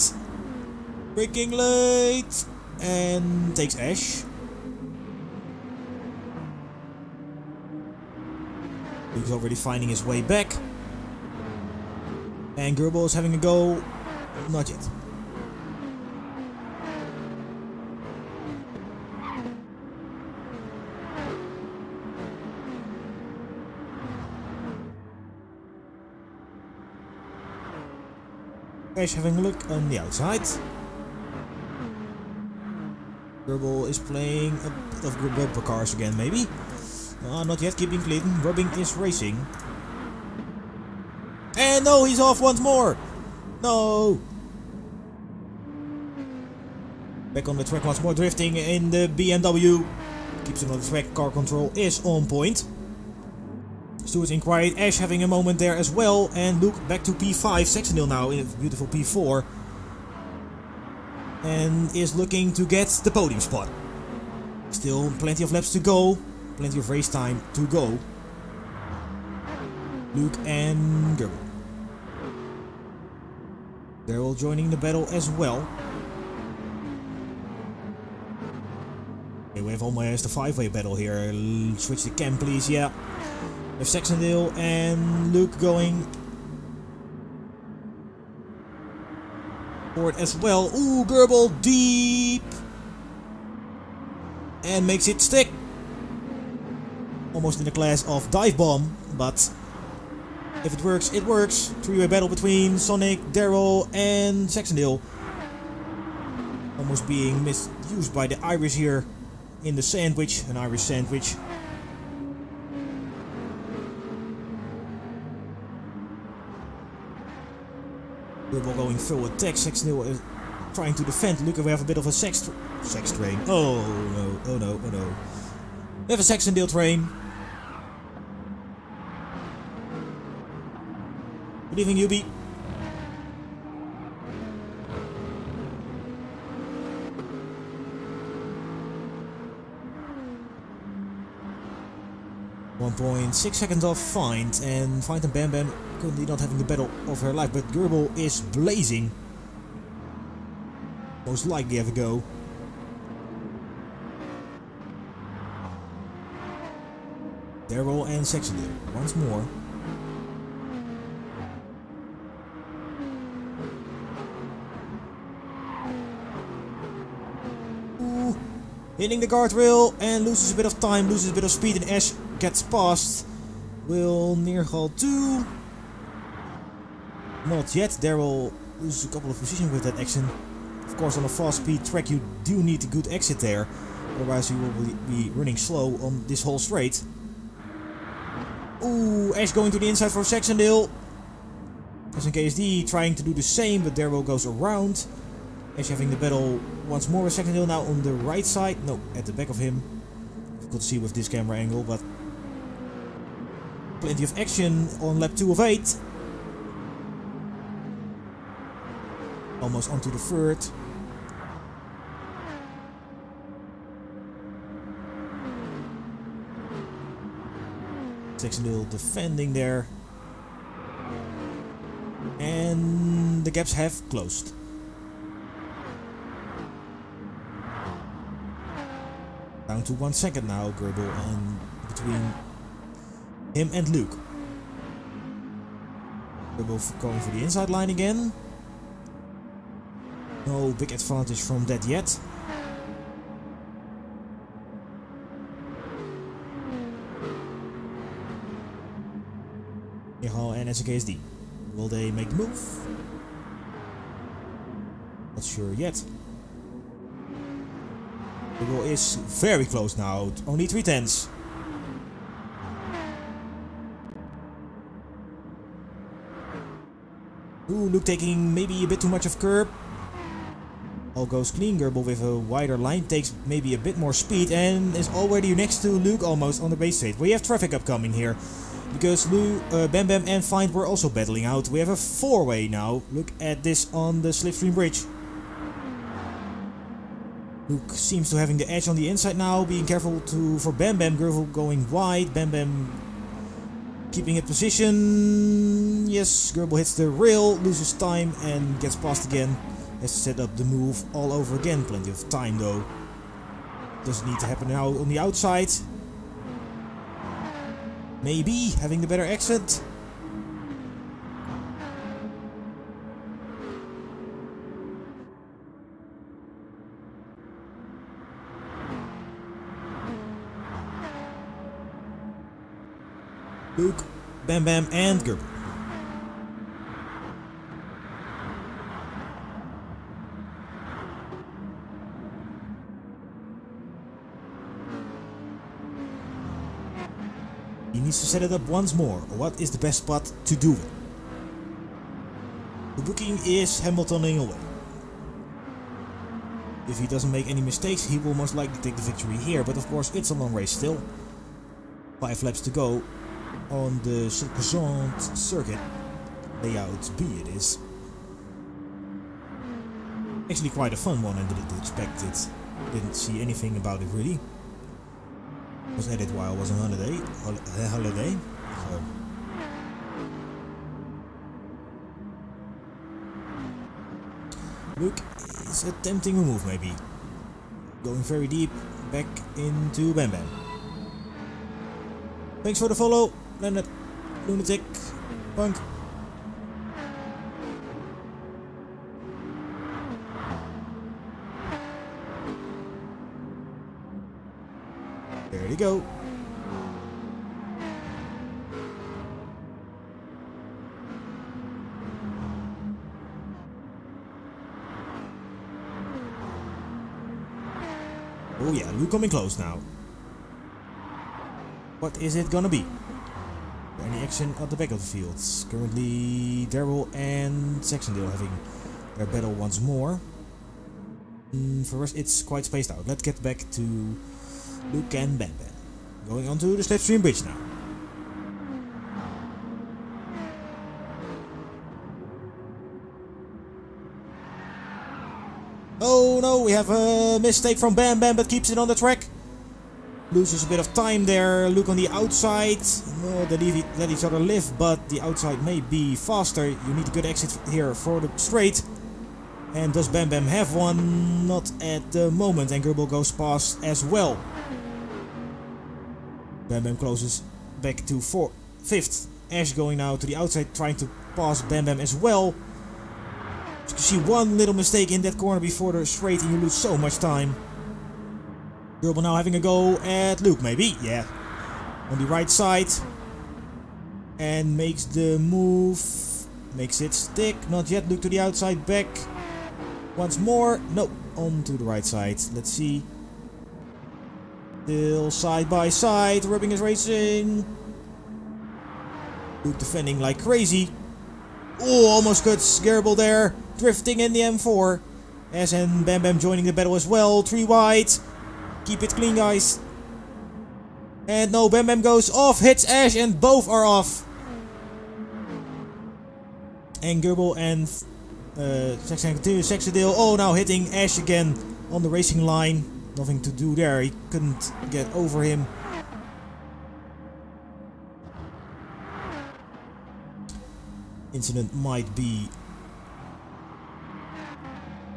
Breaking late. And takes Ash. Luke's already finding his way back. And Gerbil is having a go. Not yet. Ash having a look on the outside. Gerbil is playing a bit of bumper cars again, maybe. Not yet, keeping clean. Rubbing is racing. And no, he's off once more! No! Back on the track once more, drifting in the BMW. Keeps on the track, car control is on point. Stewart's in quiet, Ash having a moment there as well. And Luke back to P5, Saxondale now in a beautiful P4. And is looking to get the podium spot. Still plenty of laps to go. Plenty of race time to go. Luke and Gerbil. They're all joining the battle as well. Okay, we have almost a 5-way battle here. Switch the cam, please. Yeah. We have Saxondale and Luke going forward as well. Ooh, Gerbil deep. And makes it stick. Almost in the class of dive bomb, but if it works, it works. 3-way battle between Sonic, Daryl, and Saxondale. Almost being misused by the Irish here in the sandwich, an Irish sandwich. Gerbil going full attack. Saxondale is trying to defend. Look, we have a bit of a sex train. Oh no, oh no, oh no. We have a Saxondale train. Good evening, Yubi. .6 seconds off Find, and Find and Bam Bam currently not having the battle of her life, but Gerbil is blazing. Most likely have a go. Daryl and Saxondale once more. Hitting the guardrail and loses a bit of time, loses a bit of speed, and Ash gets past. Will Neergal too? Not yet. Daryl loses a couple of positions with that action. Of course, on a fast speed track you do need a good exit there. Otherwise you will be running slow on this whole straight. Ooh, Ash going to the inside for Saxondale. SNKSD trying to do the same, but Daryl goes around. Ash having the battle once more with Saxondale now on the right side. No, at the back of him. Difficult to see with this camera angle, but plenty of action on lap 2 of 8. Almost onto the third. Saxondale defending there. And the gaps have closed. Down to 1 second now, Goebbels, and between him and Luke. Goebbels going for the inside line again. No big advantage from that yet. Neergal and SNKSD. Will they make the move? Not sure yet. The goal is very close now, only 3/10. Ooh, Luke taking maybe a bit too much of curb. All goes clean. Goebbels with a wider line takes maybe a bit more speed and is already next to Luke almost on the base straight. We have traffic upcoming here because Bam Bam and Find were also battling out. We have a 4-way now. Look at this on the slipstream bridge. Luke seems to having the edge on the inside now, being careful for Bam Bam. Goebbels going wide. Bam Bam keeping it position. Yes, Goebbels hits the rail, loses time and gets past again. Has to set up the move all over again. Plenty of time though. Doesn't need to happen now on the outside. Maybe having the better exit. Luke, Bam Bam and Goebbels. He needs to set it up once more. What is the best spot to do it? The booking is Hamiltoning away. If he doesn't make any mistakes, he will most likely take the victory here. But of course, it's a long race still. 5 laps to go on the Croissant circuit. Layout B it is. Actually quite a fun one, I didn't expect it. Didn't see anything about it really. Was added while I was on holiday. So. Luke is attempting a move maybe. Going very deep back into Bam Bam. Thanks for the follow, Leonard, Lunatic, Punk. There you go. Oh yeah, Luke coming close now. What is it gonna be? Any action at the back of the field? Currently Daryl and Saxondale having their battle once more. For us it's quite spaced out. Let's get back to Luke and Bam Bam. Going onto the slipstream bridge now. Oh no, we have a mistake from Bam Bam, but keeps it on the track. Loses a bit of time there. Luke on the outside. No, they let each other live, but the outside may be faster. You need a good exit here for the straight. And does Bam Bam have one? Not at the moment. And Goebbels goes past as well. Bam Bam closes back to 5th. Ash going now to the outside, trying to pass Bam Bam as well. You can see one little mistake in that corner before the straight and you lose so much time. Gerbil now having a go at Luke, maybe. Yeah. On the right side. And makes the move. Makes it stick. Not yet. Luke to the outside. Back. Once more. No. On to the right side. Let's see. Still side by side. Rubbing is racing. Luke defending like crazy. Oh, almost cuts Gerbil there. Drifting in the M4. Ash and Bam Bam joining the battle as well. 3 wide. Keep it clean, guys. And no, Bam Bam goes off. Hits Ash and both are off. And Gerbil and Saxadale. Oh, now hitting Ash again on the racing line. Nothing to do there. He couldn't get over him. Incident might be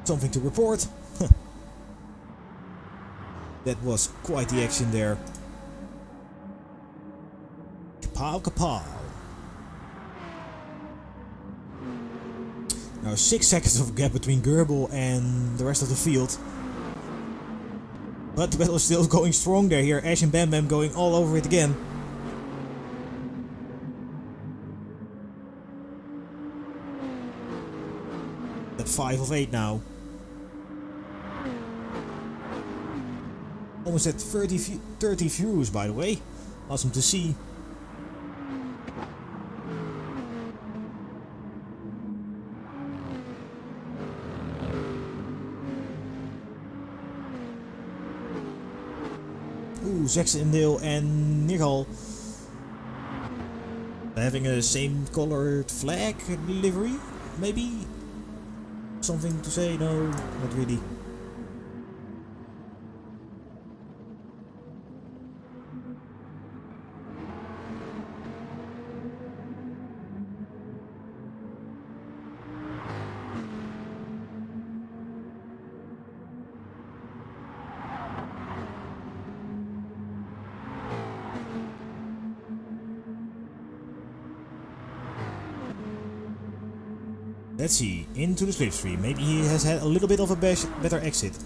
something to report. That was quite the action there. Kapow, kapow. Now 6 seconds of gap between Gerbil and the rest of the field. But the battle is still going strong there here. Ash and Bam Bam going all over it again. At 5 of 8 now. Almost at 30 views, by the way. Awesome to see. Ooh, Zaxendale and Nigel having a same colored flag livery, maybe? Something to say? No, not really. Let's see, into the slipstream. Maybe he has had a little bit of a better exit.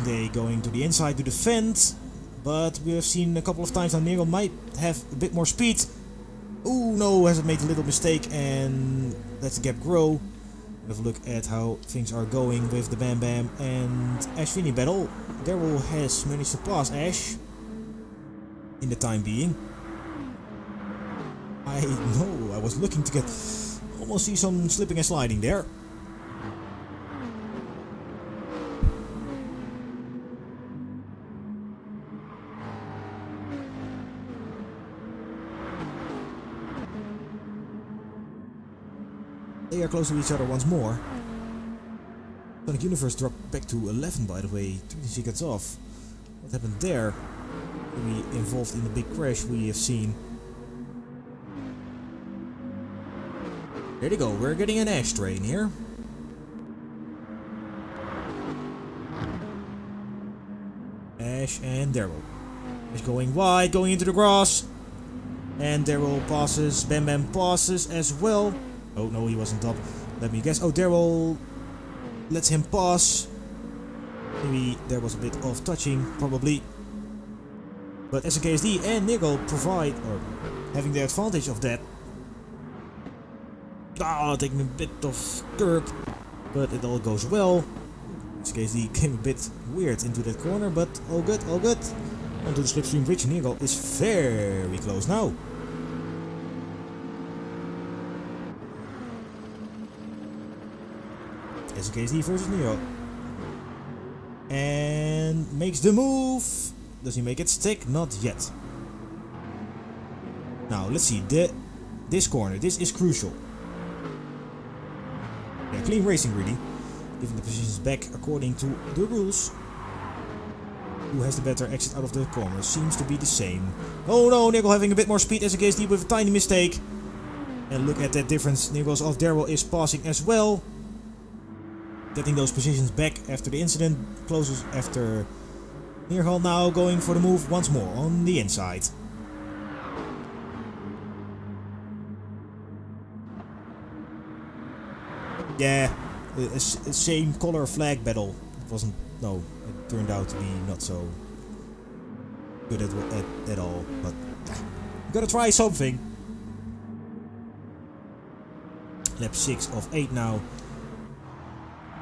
They going to the inside to defend, but we have seen a couple of times now Nero might have a bit more speed. Oh no, has made a little mistake and lets the gap grow. Have a look at how things are going with the Bam Bam and Ash Finney battle. Daryl has managed to pass Ash in the time being. I know, I was looking to get almost see some slipping and sliding there. They are close to each other once more. Sonic Universe dropped back to 11, by the way, 20 seconds off. What happened there? Maybe involved in the big crash we have seen. There they go, we're getting an Ash train here. Ash and Daryl. Ash going wide, going into the grass. And Daryl passes, Bam Bam passes as well. Oh no, he wasn't top. Let me guess. Oh, Daryl lets him pass. Maybe there was a bit of touching, probably. But SNKSD and Nigel provide, or having the advantage of that. Ah, taking a bit of curb, but it all goes well. SNKSD came a bit weird into that corner, but all good, all good. Onto the slipstream bridge. Nigel is very close now. SKSD versus Nero. And makes the move. Does he make it stick? Not yet. Now let's see this corner. This is crucial. Yeah, clean racing really. Giving the positions back according to the rules. Who has the better exit out of the corner? Seems to be the same. Oh no, Nigel having a bit more speed as SKSD with a tiny mistake. And look at that difference. Nigel's off Daryl is passing as well. Getting those positions back after the incident. Closes after Neerhal now going for the move once more on the inside. Yeah, a same color flag battle. It wasn't. No, it turned out to be not so good at all. But you gotta try something. Lap 6 of 8 now.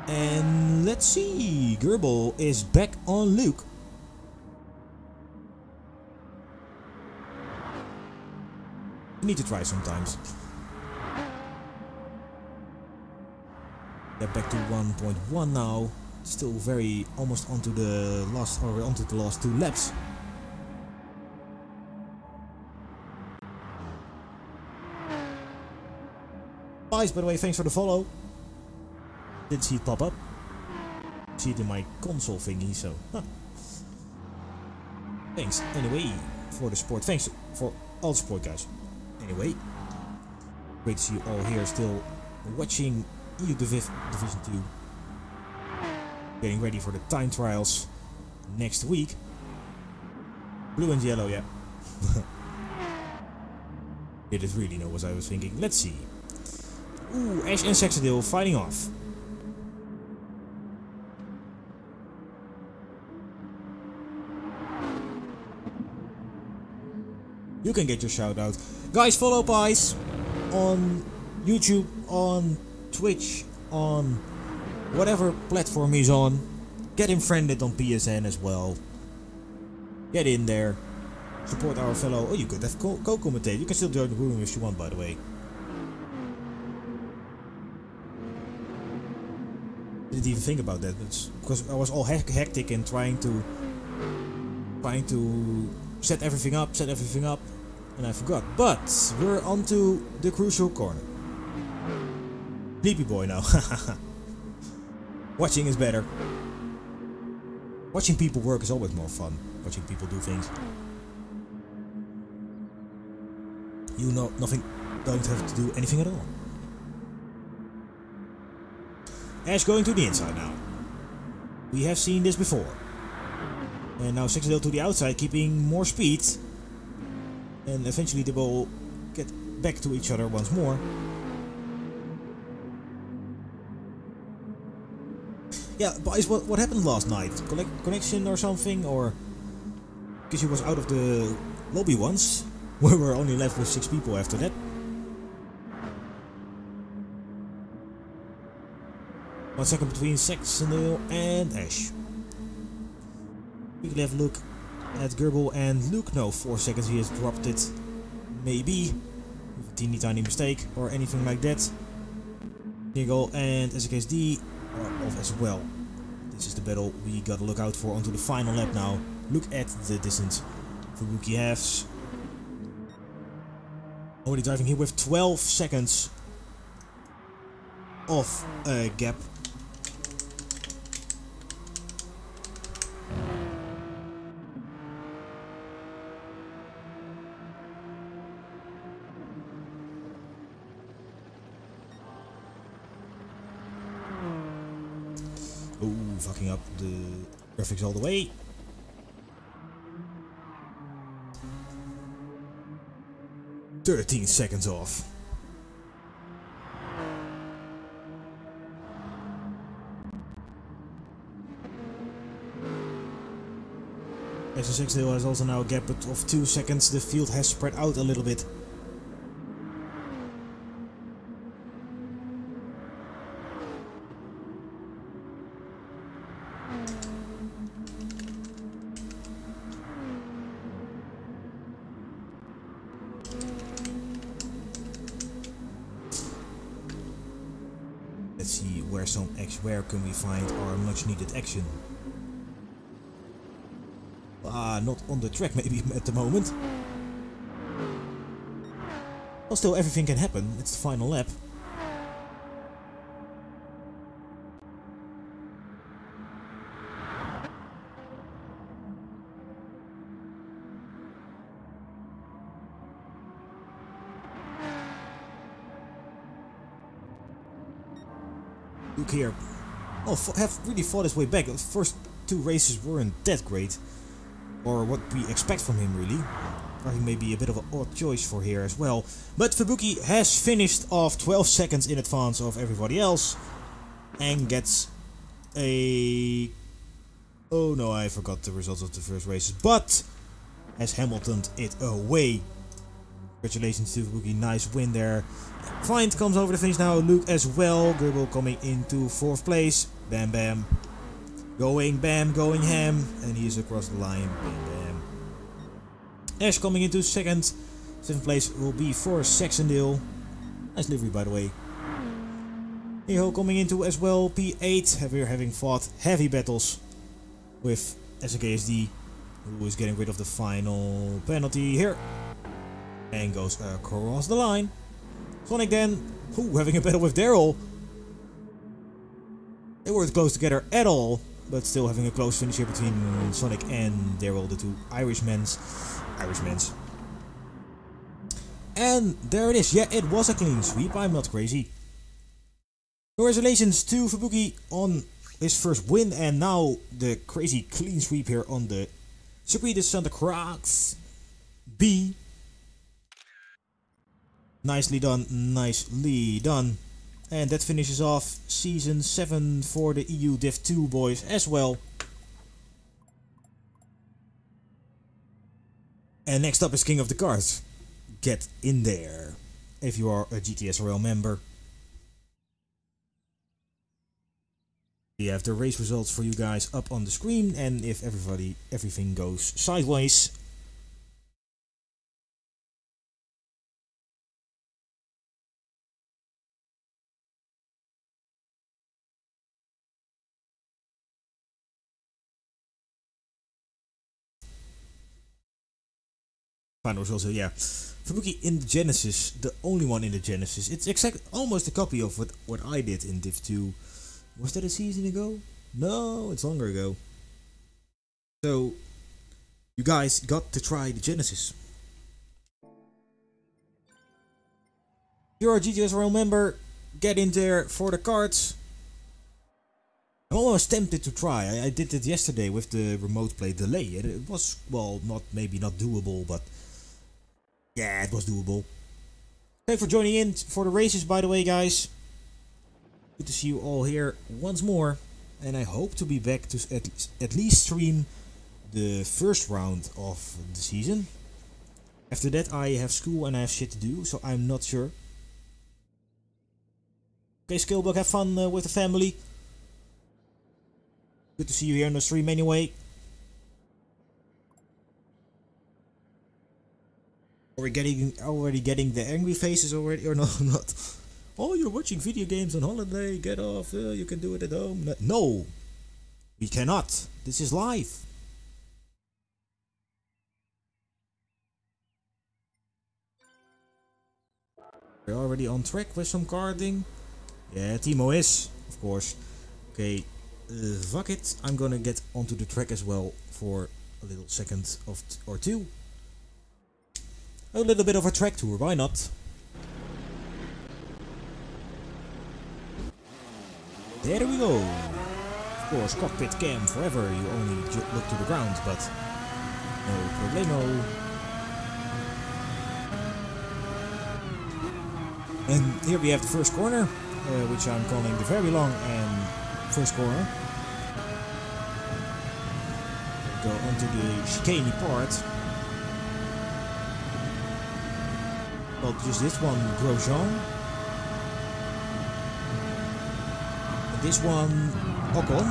And let's see. Gerbil is back on Luke. You need to try sometimes. They're back to 1.1 now. Still very almost onto the last two laps. Nice, by the way, thanks for the follow. Didn't see it pop up. See it in my console thingy, so huh. Thanks anyway for the support. Thanks for all the support, guys. Anyway, great to see you all here still watching EU Division 2. Getting ready for the time trials next week. Blue and yellow, yeah. Didn't really know what I was thinking. Let's see. Ooh, Ash and Saxondale fighting off. You can get your shout out. Guys, follow Pies on YouTube, on Twitch, on whatever platform he's on. Get him friended on PSN as well. Get in there. Support our fellow. Oh, you could have co-commentate. You can still join the room if you want, by the way. Didn't even think about that. It's because I was all hectic and trying to set everything up, and I forgot. But we're on to the crucial corner. Sleepy boy now. Watching is better. Watching people work is always more fun. Watching people do things. You know, don't have to do anything at all. Ash going to the inside now. We have seen this before. And now Saxondale to the outside, keeping more speed. And eventually they will get back to each other once more. Yeah, but what happened last night? Connection or something? Or because he was out of the lobby once. We were only left with 6 people after that. 1 second between Saxondale and Ash. We can have a look at Gerbil and Luke. No, 4 seconds. He has dropped it. Maybe. With a teeny tiny mistake or anything like that. Nigel and SKSD are off as well. This is the battle we gotta look out for onto the final lap now. Look at the distance for rookie halves. Already driving here with 12 seconds of a gap. Ooh, fucking up the graphics all the way. "13 seconds off. SSX has also now a gap of 2 seconds. The field has spread out a little bit. Let's see where can we find our much needed action. Not on the track maybe at the moment. Well, still everything can happen. It's the final lap. Look here. Oh, have really fought his way back. The first 2 races weren't that great. Or what we expect from him, really. driving may be a bit of an odd choice for here as well. But Fubuki has finished off 12 seconds in advance of everybody else. And gets a... Oh no, I forgot the results of the first races. But has Hamiltoned it away. Congratulations to Fubuki, nice win there. Find comes over the finish now, Luke as well. Goebbels coming into 4th place. Bam bam. Going bam, going ham. And he is across the line. Bam bam. Ash coming into 2nd. 7th place will be for Saxondale. Nice livery by the way. Miho coming into as well, P8. We're having fought heavy battles with SKSD, who is getting rid of the final penalty here. And goes across the line. Sonic then, having a battle with Daryl. They weren't close together at all, but still having a close finish here between Sonic and Daryl, the two Irishmans. And there it is. Yeah, it was a clean sweep. I'm not crazy. Congratulations to Fubuki on his first win, and now the crazy clean sweep here on the Circuit de Santa Cruz B. Nicely done, nicely done. And that finishes off Season 7 for the EU Div 2 boys as well. And next up is King of the Cards. Get in there if you are a GTSRL member. We have the race results for you guys up on the screen, and if everything goes sideways, final results. Yeah, Fubuki in the Genesis, the only one in the Genesis. It's almost a copy of what I did in Div 2. Was that a season ago? No, it's longer ago. So, you guys got to try the Genesis. If you're a GTSRL member, get in there for the cards. I'm almost tempted to try. I did it yesterday with the remote play delay. It was, well, maybe not doable, but yeah, it was doable. Thanks for joining in for the races, by the way, guys. Good to see you all here once more, and I hope to be back to at least stream the first round of the season. After that I have school and I have shit to do, so I'm not sure. Okay, Skillbug, have fun with the family. Good to see you here on the stream anyway. Are we already getting the angry faces already, or no? Not? Oh, you're watching video games on holiday, get off, you can do it at home. No, we cannot. This is live. We're already on track with some karting. Yeah, Timo is, of course. Okay, fuck it. I'm gonna get onto the track as well for a little second or two. A little bit of a track tour, why not? There we go. Of course, cockpit cam forever. You only look to the ground, but no problemo. And here we have the first corner, which I'm calling the very long and first corner. Go onto the chicane part. Well, just this one, Grosjean. This one, Ocon.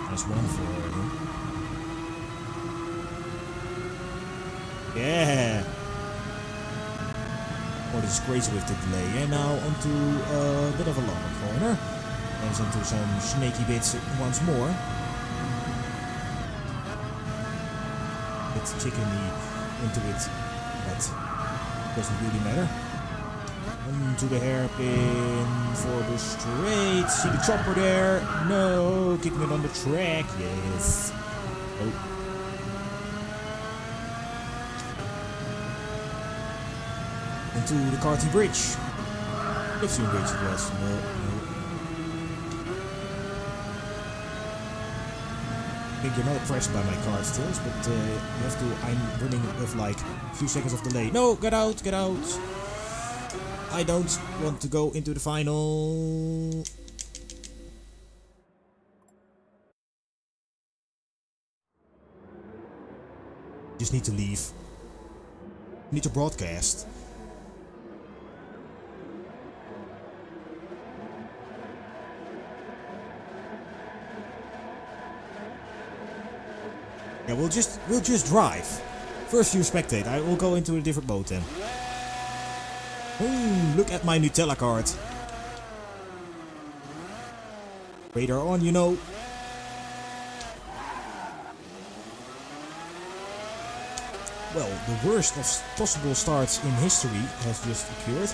Nice one for him. Yeah. Oh, this is crazy with the delay. And now onto a bit of a longer corner. And into some snaky bits once more. It's chickeny into it, but doesn't really matter. Onto the hairpin for the straight. See the chopper there? No, kicking it on the track. Yes. Oh. Into the karting bridge. Lifting bridge it was. No. think you're not impressed by my card stills, but you have to. I'm running with like a few seconds of delay. No, get out, get out. I don't want to go into the final. Just need to leave. Need to broadcast. Yeah, we'll just drive. First you spectate. I will go into a different mode then. Look at my Nutella card. Radar on, you know. Well, the worst of possible starts in history has just occurred.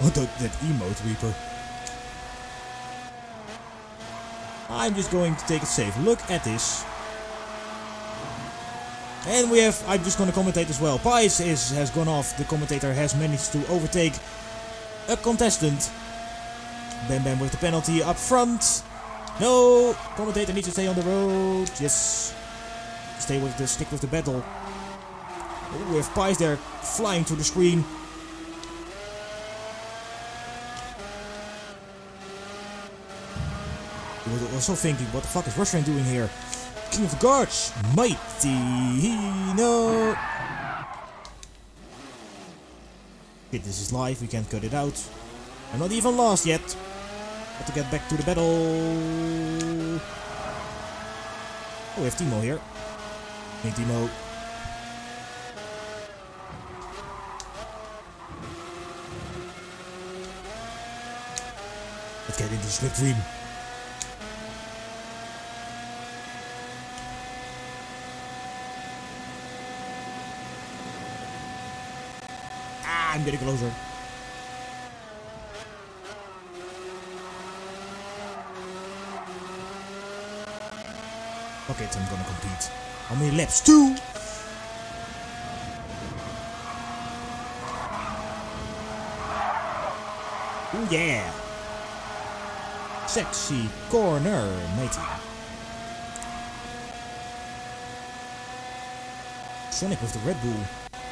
Oh, that emote Reaper. I'm just going to take it safe. Look at this. And we have, I'm just going to commentate as well. Pies has gone off. The commentator has managed to overtake a contestant. Bam Bam with the penalty up front. No, commentator needs to stay on the road. Yes. Stick with the battle. Oh, we have Pies there flying to the screen. You were also thinking, what the fuck is Russian doing here? King of the Guards, mighty no. Okay, this is live. We can't cut it out. I'm not even lost yet. Have to get back to the battle. Oh, we have Timo here. Hey, Timo. Let's get into the slipstream. I'm getting closer. Okay, I'm gonna compete. How many laps? 2! Oh yeah! Sexy corner, matey. Sonic with the Red Bull.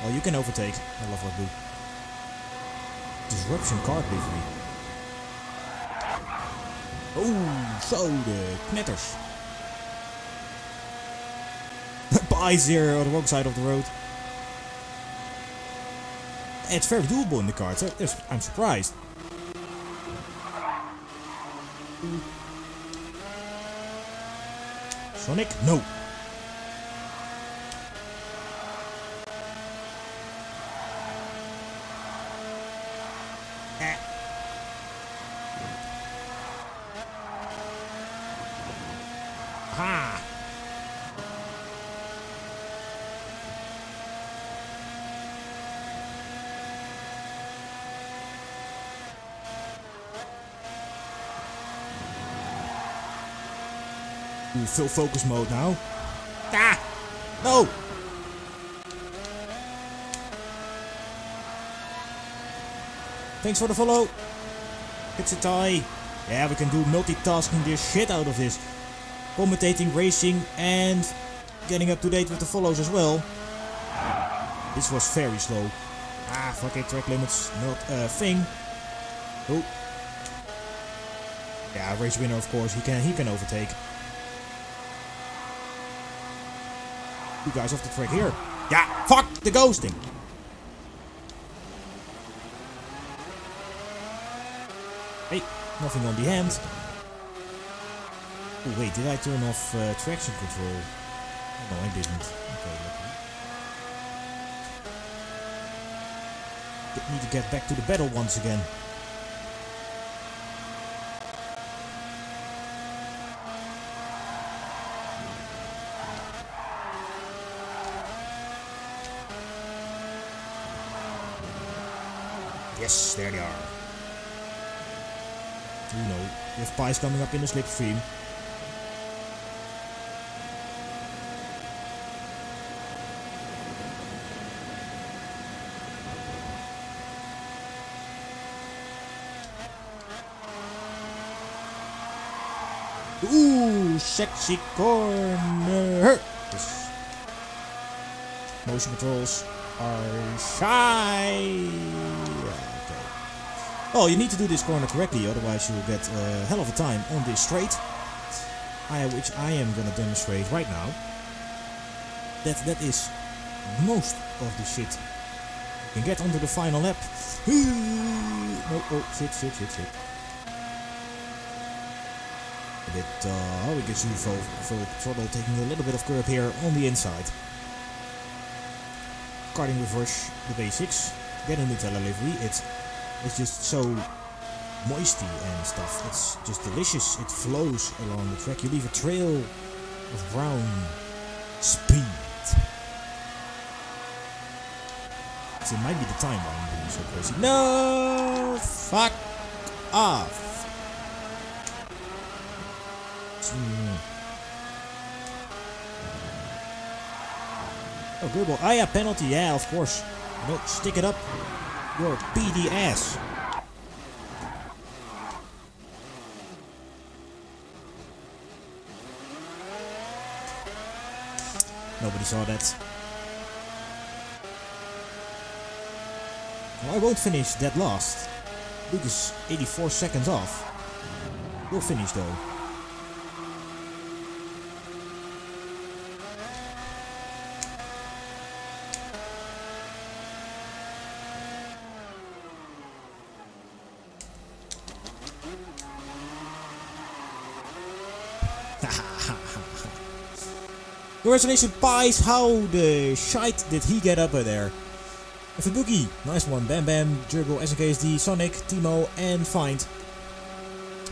Oh, you can overtake. I love Red Bull. Disruption card livery. Oh, so the knetters. Pies here on the wrong side of the road. It's very doable in the cards. I'm surprised. Sonic? No. Ha! Ooh, full focus mode now. Ah! No! Thanks for the follow. It's a tie. Yeah, we can do multitasking the shit out of this. Commentating, racing, and getting up to date with the follows as well. This was very slow. Ah, fuck it, track limits, not a thing. Oh. Yeah, race winner of course, he can overtake. You guys off the track here. Yeah, fuck the ghosting. Hey, nothing on the hand. Oh wait, did I turn off traction control? Oh, no, I didn't. Okay, lucky. Need to get back to the battle once again. Yes, there they are. You know, we have Pies coming up in the slipstream. Ooh, sexy corner. This motion controls are shy. Okay. Oh, you need to do this corner correctly, otherwise you will get a hell of a time on this straight. Which I am gonna demonstrate right now. That is most of the shit. You can get onto the final lap. No, oh, shit. A bit, we can see full throttle taking a little bit of curb here on the inside. Karting reverse, the basics. Get a Nutella livery. It's just so moisty and stuff. It's just delicious. It flows along the track. You leave a trail of brown speed. So it might be the time why I'm doing so crazy. No! Fuck off! Oh, good ball. Ah, yeah, penalty. Yeah, of course. Don't stick it up your beady ass. Nobody saw that. Well, I won't finish that last. Luke is 84 seconds off. We'll finish though. Congratulations, Pies! How the shite did he get up there? Fabuki, nice one. Bam Bam, Gerbil, SNKSD, Sonic, Timo, and Find.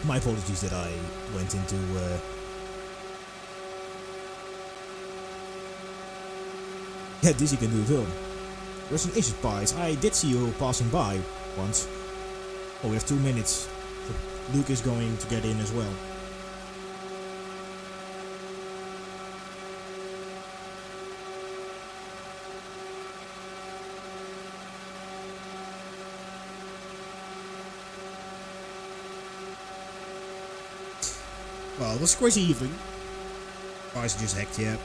My apologies that I went into. Yeah, Dizzy can do a film. Congratulations, Pies. I did see you passing by once. Oh, we have 2 minutes. Luke is going to get in as well. Well, it was a crazy evening. Guys just hacked, yeah.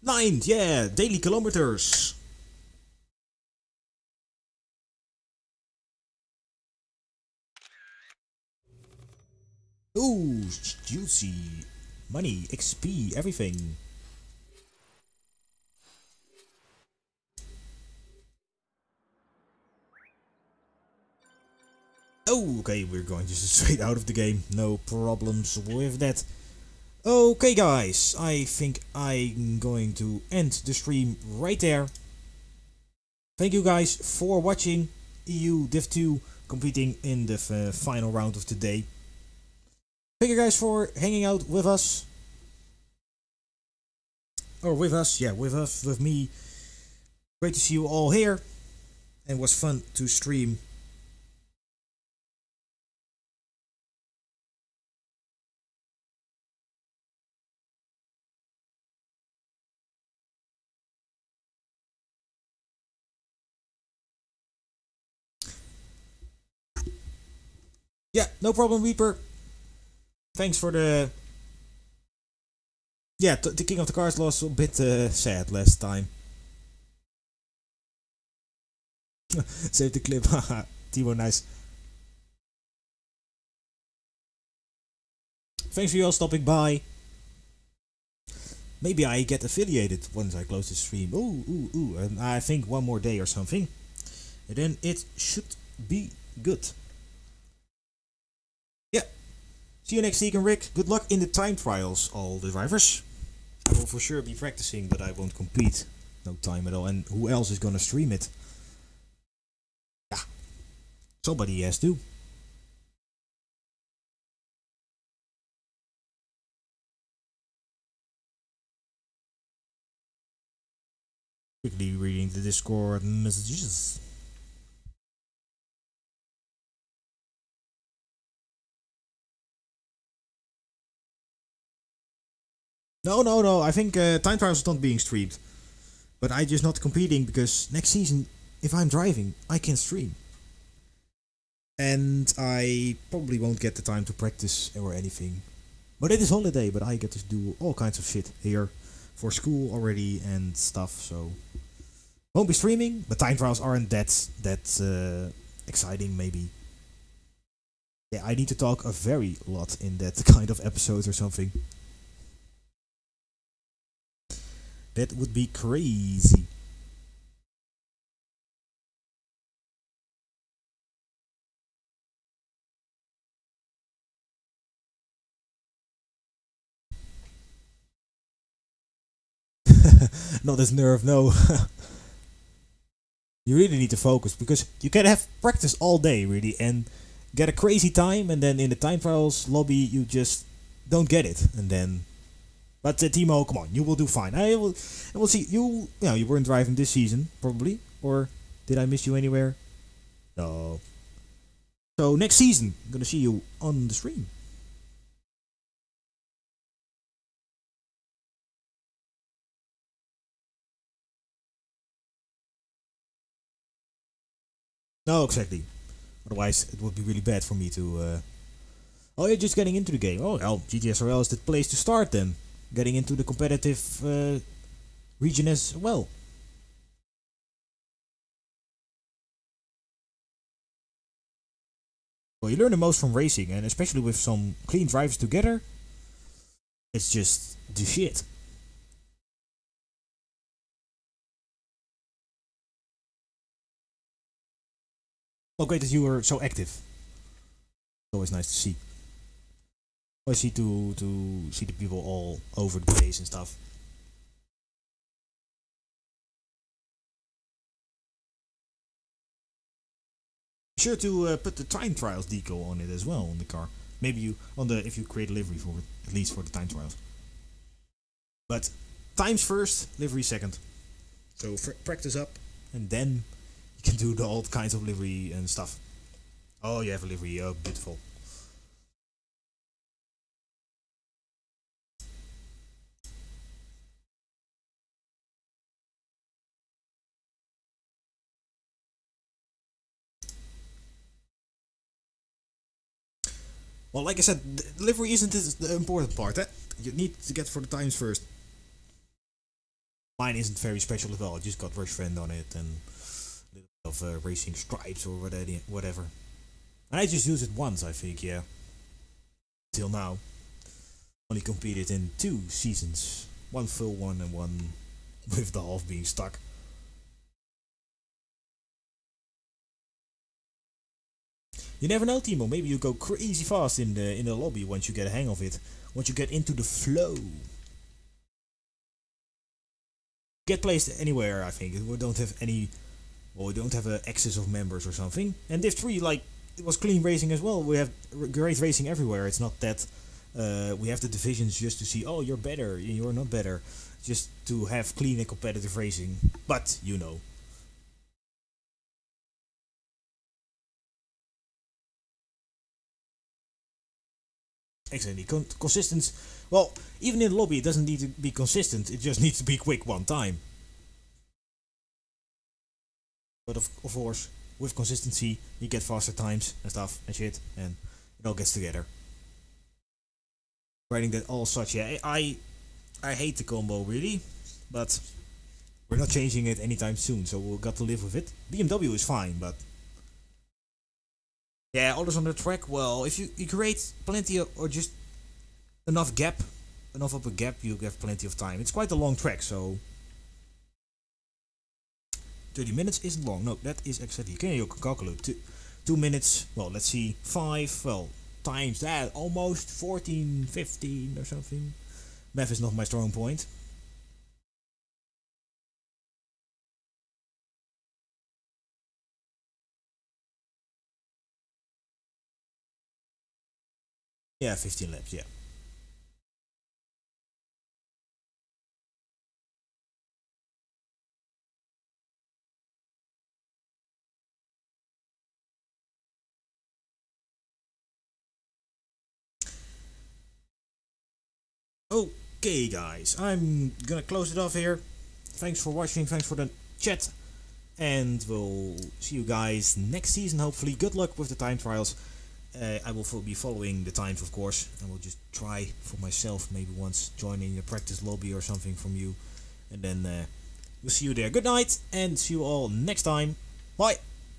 Ninth, yeah, daily kilometers. Ooh, juicy. Money, XP, everything. Oh, okay, we're going just straight out of the game. No problems with that. Okay, guys, I think I'm going to end the stream right there. Thank you guys for watching EU Div 2 competing in the final round of the day. Thank you guys for hanging out with us. Or with us, yeah, with me. Great to see you all here. And it was fun to stream. Yeah, no problem, Reaper. Thanks for the... Yeah, the King of the Cars was a bit sad last time. Save the clip, haha. Timo, nice. Thanks for you all stopping by. Maybe I get affiliated once I close the stream. Ooh. And I think one more day or something. And then it should be good. Yeah. See you next week, and Rick. Good luck in the time trials, all the drivers. I will for sure be practicing, but I won't compete. No time at all. And who else is gonna stream it? Yeah. Somebody has to. Quickly reading the Discord messages. No, no, no. I think time trials is not being streamed, but I just not competing because next season, if I'm driving, I can stream, and I probably won't get the time to practice or anything. But it is holiday, but I get to do all kinds of shit here for school already and stuff. So won't be streaming, but time trials aren't that exciting. Maybe. Yeah, I need to talk a very lot in that kind of episodes or something. That would be crazy. Not this nerve, no. You really need to focus because you can have practice all day, really, and get a crazy time, and then in the time trials lobby, you just don't get it, and then. But Timo, come on, you will do fine. I will see you. You know, you weren't driving this season, probably, or did I miss you anywhere? No. So next season, I'm gonna see you on the stream. No, exactly. Otherwise, it would be really bad for me to. Oh, you're just getting into the game. Oh, well, GTSRL is the place to start then. Getting into the competitive region as well. Well, you learn the most from racing, and especially with some clean drivers together, it's just the shit. Well, great that you were so active. Always nice to see. Always see to see the people all over the place and stuff. Be sure to put the time trials decal on it as well on the car. Maybe you on the if you create a livery for it, at least for the time trials. But times first, livery second. So practice up, and then you can do all kinds of livery and stuff. Oh, you have a livery. Oh, beautiful. Well, like I said, the livery isn't the important part. Eh? You need to get for the times first. Mine isn't very special at all. I just got Rush Friend on it and a little bit of racing stripes or whatever. And I just used it once, I think, yeah. Till now. Only competed in 2 seasons. One full one and one with the half being stuck. You never know, Timo. Maybe you go crazy fast in the lobby once you get a hang of it. Once you get into the flow. Get placed anywhere, I think. We don't have any. Well, we don't have an excess of members or something. And Div 3, like, it was clean racing as well. We have great racing everywhere. It's not that we have the divisions just to see, oh, you're better, you're not better. Just to have clean and competitive racing. But, you know. Exactly. Consistent. Well, even in the lobby, it doesn't need to be consistent. It just needs to be quick one time. But of course, with consistency, you get faster times and stuff and shit, and it all gets together. Writing that all such, yeah, I hate the combo really, but we're not changing it anytime soon, so we'll got to live with it. BMW is fine, but yeah, others on the track. Well, if you create plenty of, or just enough gap, enough of a gap, you have plenty of time. It's quite a long track, so 30 minutes isn't long. No, that is exactly. Can you calculate? 2 minutes. Well, let's see. 5. Well, times that. Almost 14, 15 or something. Math is not my strong point. Yeah, 15 laps. Yeah. Okay guys, I'm gonna close it off here. Thanks for watching, thanks for the chat, and we'll see you guys next season hopefully. Good luck with the time trials. I will be following the times of course, and we'll just try for myself maybe once joining a practice lobby or something from you, and then we'll see you there. Good night and see you all next time. Bye.